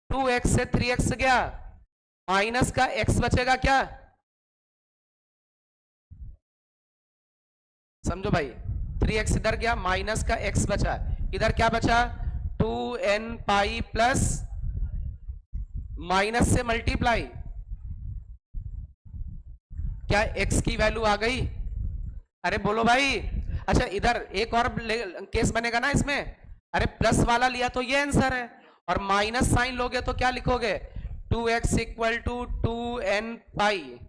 2x से 3x गया, माइनस का x बचेगा, क्या समझो भाई, 3x इधर गया, माइनस का x बचा, इधर क्या बचा, 2n पाई प्लस माइनस से मल्टीप्लाई, क्या x की वैल्यू आ गई, अरे बोलो भाई। अच्छा इधर एक और केस बनेगा ना इसमें, अरे प्लस वाला लिया तो ये आंसर है, और माइनस साइन लोगे तो क्या लिखोगे, 2x equal to 2n pi,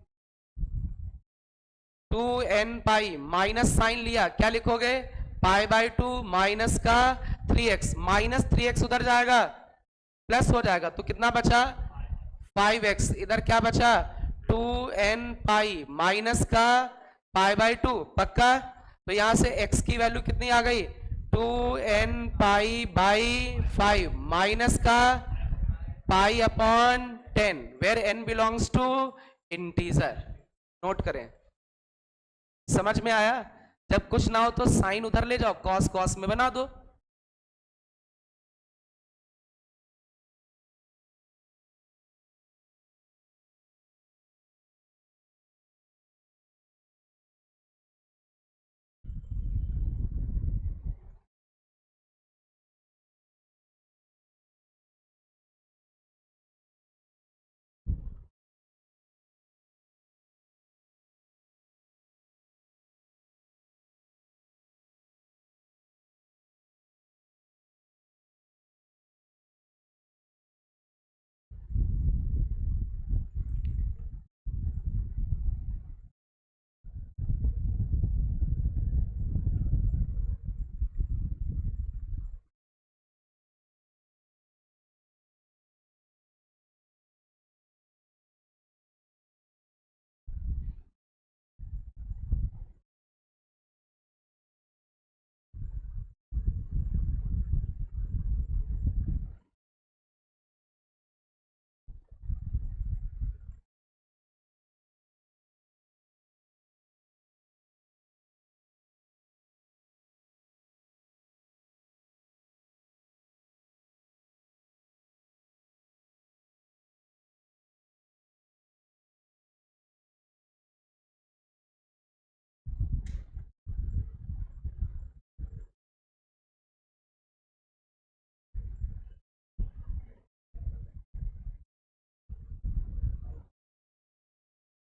2n pi, minus sine लिया क्या लिखोगे, पाई बाई 2 माइनस का 3x, माइनस 3x उधर जाएगा प्लस हो जाएगा, तो कितना बचा 5x, इधर क्या बचा 2n पाई माइनस का पाई बाई 2, पक्का। तो यहां से x की वैल्यू कितनी आ गई 2n पाई बाई 5 माइनस का pi upon 10, where n belongs to integer. Note करें, समझ में आया। जब कुछ ना हो तो साइन उधर ले जाओ, कॉस कॉस में बना दो।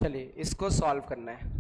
चलिए इसको सॉल्व करना है।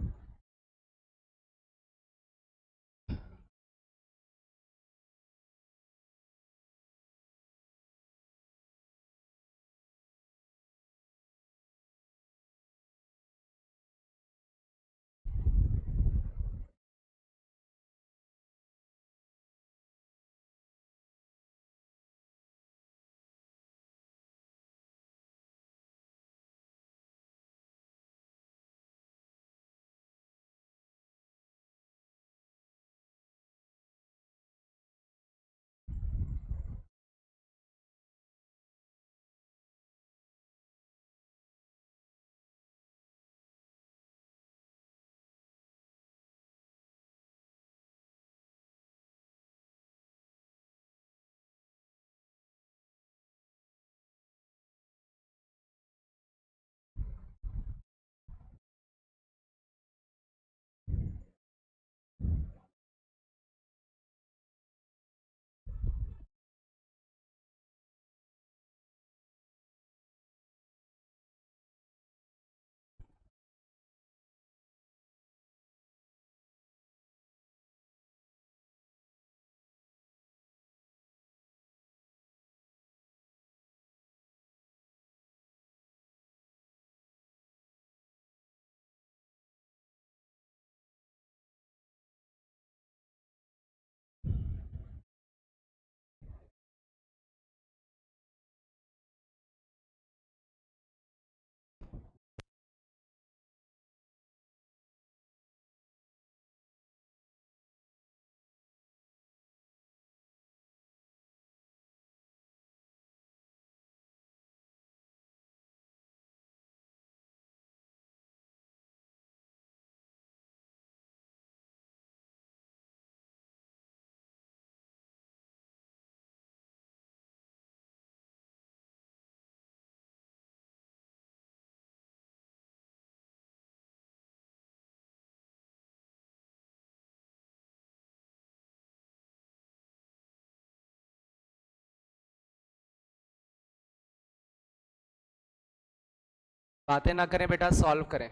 बातें ना करें बेटा, सॉल्व करें।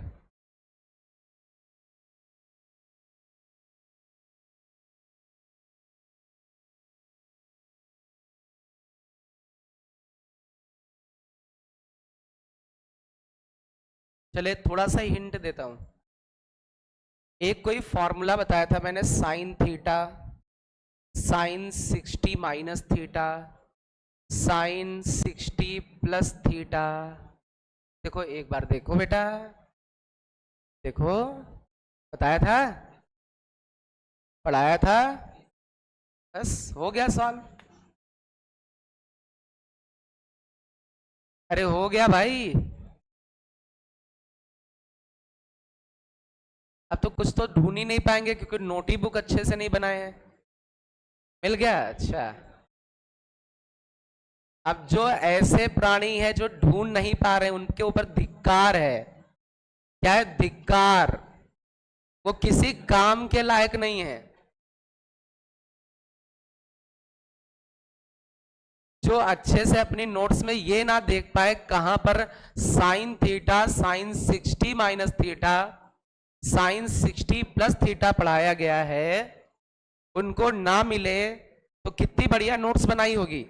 चलिए थोड़ा सा हिंट देता हूं। एक कोई फॉर्मूला बताया था मैंने sine theta sine 60 minus theta, sine 60 plus theta. देखो एक बार देखो बेटा, देखो बताया था, पढ़ाया था, बस हो गया सॉल्व। अरे हो गया भाई, अब तो कुछ तो ढूंढ ही नहीं पाएंगे क्योंकि नोटी बुक अच्छे से नहीं बनाए हैं। मिल गया, अच्छा। अब जो ऐसे प्राणी है जो ढूंढ नहीं पा रहे उनके ऊपर धिक्कार है। क्या है? धिक्कार। वो किसी काम के लायक नहीं है। जो अच्छे से अपनी नोट्स में ये ना देख पाए कहां पर sine theta, sine 60 minus theta, sine 60 plus theta पढ़ाया गया है, उनको ना मिले तो कितनी बढ़िया नोट्स बनाई होगी।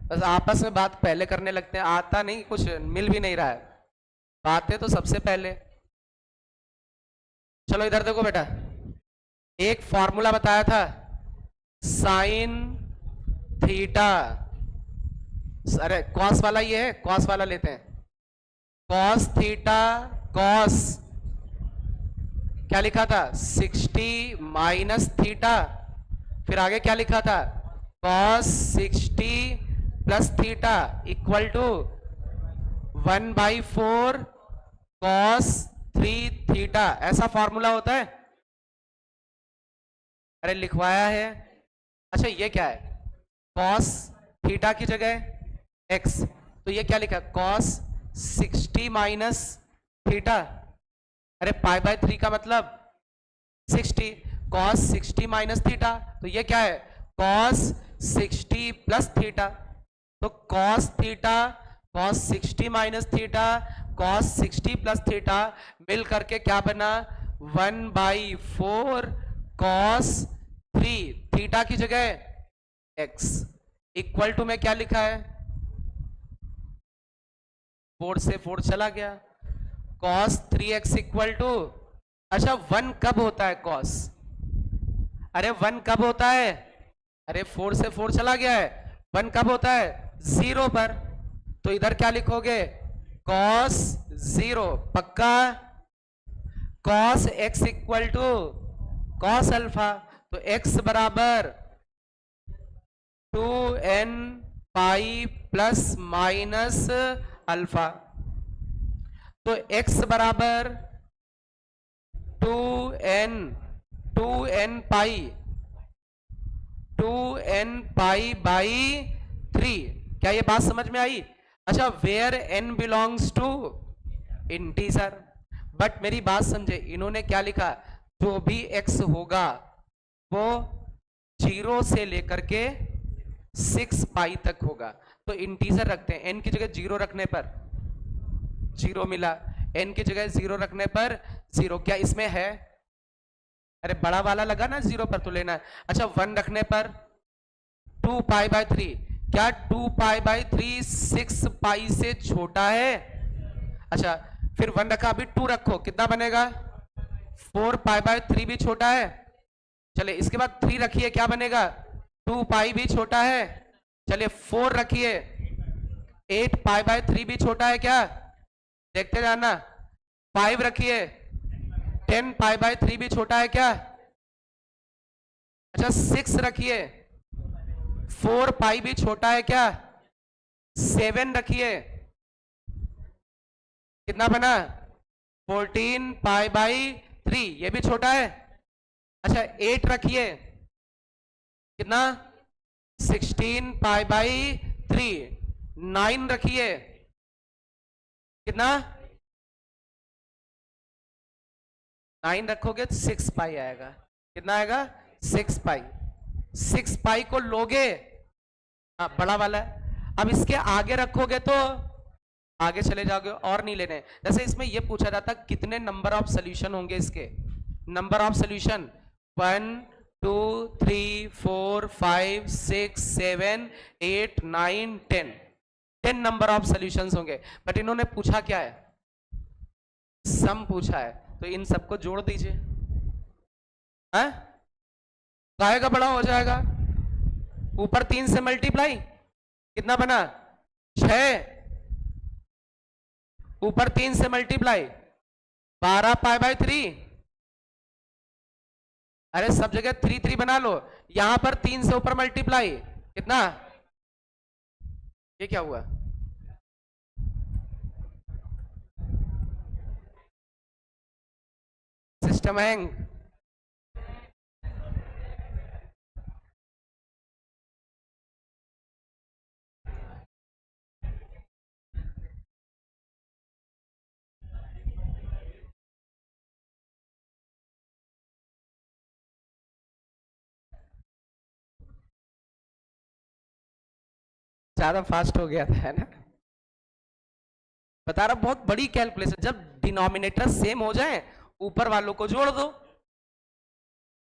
बस आपस में बात पहले करने लगते हैं, आता नहीं, कुछ मिल भी नहीं रहा है, बातें तो सबसे पहले। चलो इधर देखो बेटा, एक फॉर्मूला बताया था, साइन थीटा, अरे कॉस वाला ये है, कॉस वाला लेते हैं, कॉस थीटा, कॉस क्या लिखा था 60 माइनस थीटा, फिर आगे क्या लिखा था cos 60 plus theta equal to 1/4 cos 3 theta. ऐसा फॉर्मूला होता है? अरे लिखवाया है। अच्छा ये क्या है, कॉस थीटा की जगह एक्स, तो ये क्या लिखा कॉस 60 माइनस थीटा। अरे π/3 का मतलब 60, कॉस 60 माइनस थीटा, तो ये क्या है कॉस 60 प्लस थीटा। तो cos theta, cos 60 minus theta, cos 60 plus theta मिल करके क्या बना 1/4 कॉस 3 थीटा की जगह एक्स इक्वल टू में क्या लिखा है 4 से 4 चला गया, कॉस 3x इक्वल टू, अच्छा 1 कब होता है कॉस, अरे 1 कब होता है, अरे 4 से 4 चला गया है, 1 कब होता है 0 पर, तो इधर क्या लिखोगे कॉस 0 पक्का, cos x equal to cos alpha, तो x बराबर 2n pi plus minus alpha, तो x बराबर 2n पाई बाई 3। क्या ये बात समझ में आई? अच्छा where n belongs to integer, but मेरी बात समझे, इन्होंने क्या लिखा जो भी x होगा वो 0 से लेकर के 6 पाई तक होगा, तो इंटीजर रखते हैं, n की जगह 0 रखने पर 0 मिला, n की जगह 0 रखने पर 0, क्या इसमें है, अरे बड़ा वाला लगा ना 0 पर तो लेना है। अच्छा 1 रखने पर 2 π/3, क्या 2 π/3 6 पाई से छोटा है, अच्छा फिर 1 रखा, अभी 2 रखो, कितना बनेगा 4 π/3 भी छोटा है, चले इसके बाद 3 रखिए, क्या बनेगा 2 पाई भी छोटा है, चलिए 4 रखिए, 8 π/3 भी छोटा है क्या, देखते जाना, 5 रखिए, 10 π/3 भी छोटा है क्या, अच्छा 6 रखिए, 4 पाई भी छोटा है क्या, 7 रखिए, कितना बना 14 π/3, ये भी छोटा है, अच्छा 8 रखिए, कितना 16 π/3, 9 रखिए, कितना 9 रखोगे तो 6 पाई आएगा, कितना आएगा 6 पाई, 6 पाई को लोगे, हाँ बड़ा वाला है, अब इसके आगे रखोगे तो आगे चले जाओगे और नहीं लेने। जैसे इसमें ये पूछा जाता कितने नंबर ऑफ सोल्यूशन होंगे, इसके number of solution 1 2 3 4 5 6 7 8 9 10 number of solutions होंगे, बट इन्होंने पूछा क्या है, सम पूछा है, तो इन सबको जोड़ दीजिए, हैं? काय का बड़ा हो जाएगा, ऊपर 3 से मल्टीप्लाई, कितना बना 6, ऊपर 3 से मल्टीप्लाई 12 पाई बाय 3, अरे सब जगह 3 3 बना लो, यहां पर 3 से ऊपर मल्टीप्लाई कितना, ये क्या हुआ, सिस्टम हैंग, ज्यादा फास्ट हो गया था, है ना, बता रहा बहुत बड़ी कैलकुलेशन, जब डिनोमिनेटर सेम हो जाए ऊपर वालों को जोड़ दो,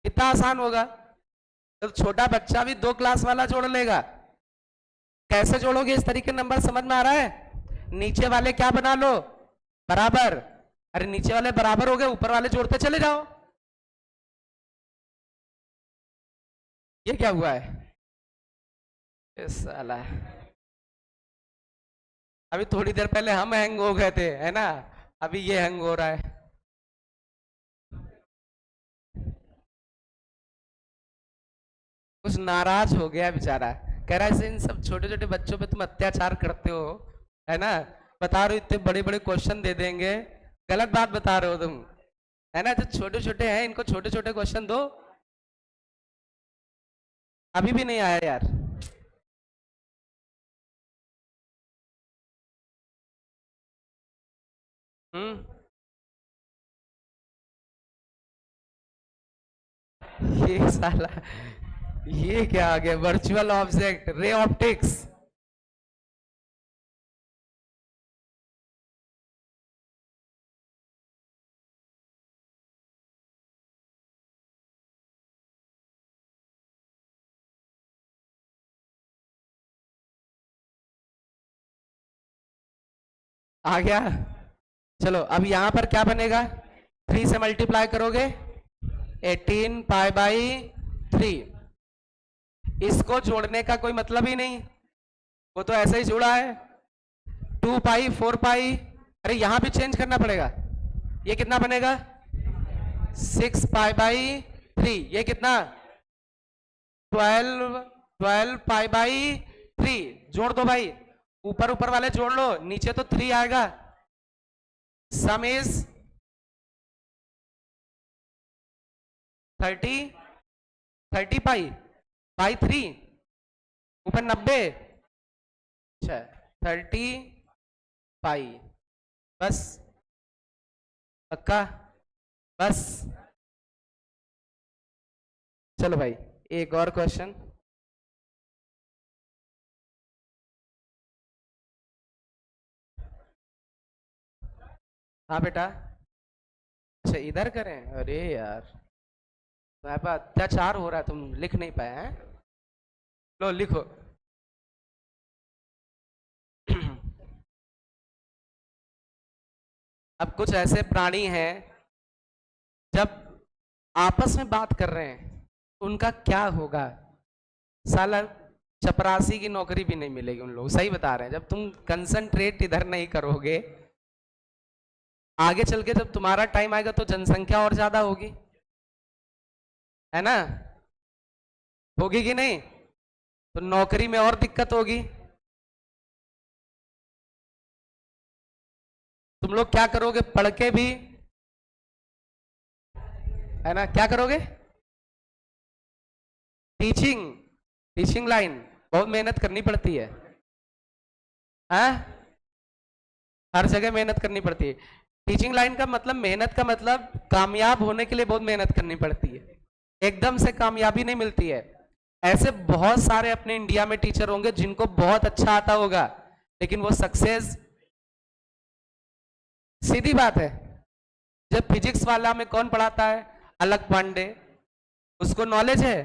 कितना आसान होगा, तो छोटा बच्चा भी 2 क्लास वाला जोड़ लेगा, कैसे जोड़ोगे, इस तरीके नंबर समझ में आ रहा है, नीचे वाले क्या बना लो बराबर, अरे नीचे वाले बराबर हो गए, ऊपर वाले जोड़ते चले जाओ, ये क्या हुआ है, इस साला, अभी थोड़ी देर पहले हम हैंग हो गए थे, है ना, अभी ये हैंग हो रहा है, कुछ नाराज हो गया बेचारा, कह रहा है इन सब छोटे छोटे बच्चों पे तुम अत्याचार करते हो, है ना, बता रहे हो इतने बड़े बड़े क्वेश्चन दे देंगे, गलत बात बता रहे हो तुम, है ना, जो छोटे छोटे हैं इनको छोटे छोटे क्वेश्चन दो, अभी भी नहीं आया यार, ये साला, ये क्या आ गया, वर्चुअल ऑब्जेक्ट रे ऑप्टिक्स, आ गया, चलो अब यहां पर क्या बनेगा, 3 से मल्टीप्लाई करोगे 18 पाई बाई 3, इसको जोड़ने का कोई मतलब ही नहीं, वो तो ऐसे ही जुड़ा है, 2 पाई 4 पाई, अरे यहां भी चेंज करना पड़ेगा, ये कितना बनेगा 6 पाई बाई 3, ये कितना 12 पाई बाई 3, जोड़ दो भाई, ऊपर ऊपर वाले जोड़ लो, नीचे तो 3 आएगा, सम इज 30 पाई बाई 3, ऊपर 90, अच्छा 30 पाई, बस पक्का, बस, चलो भाई एक और क्वेश्चन, हाँ बेटा, अच्छा इधर करें, अरे यार तुम्हारे पास अत्याचार हो रहा है, तुम लिख नहीं पाए हैं, लो लिखो, अब कुछ ऐसे प्राणी हैं जब आपस में बात कर रहे हैं उनका क्या होगा, साला चपरासी की नौकरी भी नहीं मिलेगी उन लोग, सही बता रहे हैं, जब तुम कंसंट्रेट इधर नहीं करोगे, आगे चल के जब तुम्हारा टाइम आएगा तो जनसंख्या और ज्यादा होगी, है ना, होगी कि नहीं, तो नौकरी में और दिक्कत होगी, तुम लोग क्या करोगे, पढ़ के भी, है ना, क्या करोगे, टीचिंग, टीचिंग लाइन बहुत मेहनत करनी पड़ती है, हाँ हर जगह मेहनत करनी पड़ती है, टीचिंग लाइन का मतलब, मेहनत का मतलब कामयाब होने के लिए बहुत मेहनत करनी पड़ती है, एकदम से कामयाबी नहीं मिलती है, ऐसे बहुत सारे अपने इंडिया में टीचर होंगे जिनको बहुत अच्छा आता होगा, लेकिन वो सक्सेस, सीधी बात है, जब फिजिक्स वाला में कौन पढ़ाता है, अलग पांडे, उसको नॉलेज है?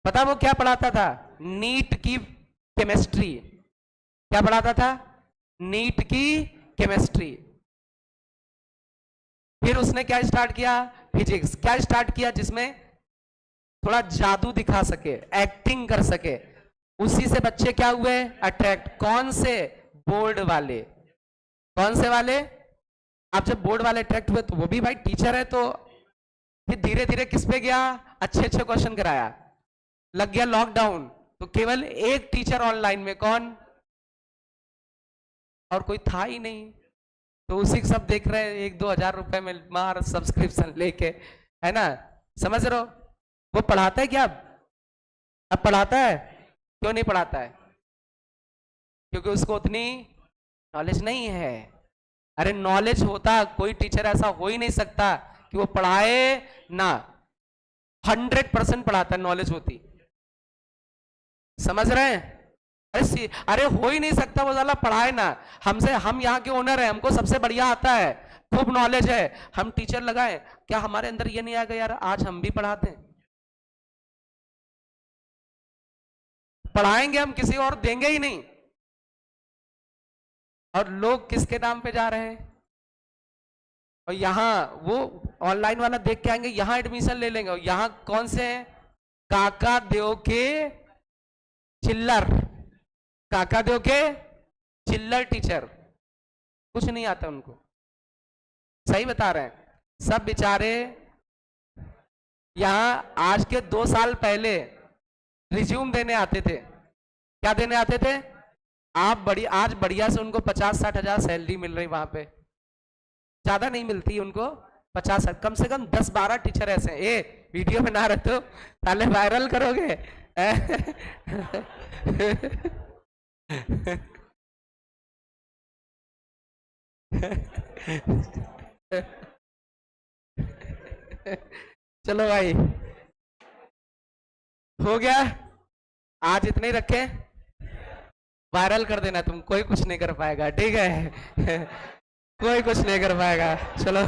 पता वो क्या पढ़ाता था? नीट की केमिस्ट्री। क्या पढ़ाता था? नीट की केमिस्ट्री। फिर उसने क्या स्टार्ट किया? फिजिक्स। क्या स्टार्ट किया? जिसमें थोड़ा जादू दिखा सके, एक्टिंग कर सके। उसी से बच्चे क्या हुए? अट्रैक्ट। कौन से? बोर्ड वाले। कौन से वाले? आप जब बोर्ड वाले अट्रैक्ट हुए तो वो भी भाई टीचर है, तो फिर धीरे धीरे किस पे गया? अच्छे अच्छे क्वेश्चन कराया। लग गया लॉकडाउन तो केवल एक टीचर ऑनलाइन में। कौन? और कोई था ही नहीं, तो उसी सब देख रहे हैं 1-2 हजार रुपए में मार सब्सक्रिप्शन लेके, है ना? समझ रहे हो? वो पढ़ाता है क्या अब पढ़ाता है? क्यों नहीं पढ़ाता है? क्योंकि उसको उतनी नॉलेज नहीं है। अरे नॉलेज होता, कोई टीचर ऐसा हो ही नहीं सकता कि वो पढ़ाए ना। 100% पढ़ाता है, नॉलेज होती। समझ रहे हैं? अरे हो ही नहीं सकता वो साला पढ़ाए ना। हमसे, हम यहाँ के ओनर है, हमको सबसे बढ़िया आता है, खूब नॉलेज है, हम टीचर लगाए, क्या हमारे अंदर ये नहीं आएगा यार आज हम भी पढ़ाते हैं? पढ़ाएंगे हम, किसी और देंगे ही नहीं। और लोग किसके नाम पे जा रहे हैं? और यहाँ वो ऑनलाइन वाला देख के आएंगे, यहाँ एडमिशन ले लेंगे। और यहाँ कौन से हैं? काका देव के चिल्लर। काका देव के चिल्लर टीचर। कुछ नहीं आता उनको। सही बता रहे हैं। सब बेचारे यहां आज के 2 साल पहले रिज्यूम देने आते थे। क्या देने आते थे? आज बढ़िया से उनको 50-60 हजार सैलरी मिल रही वहां पे। ज्यादा नहीं मिलती उनको, 50, कम से कम 10-12 टीचर ऐसे हैं। ए वीडियो में ना रहते हो, ताले वायरल करोगे। चलो भाई, हो गया। आज इतने ही रखे, वायरल कर देना तुम, कोई कुछ नहीं कर पाएगा, ठीक है? कोई कुछ नहीं कर पाएगा। चलो।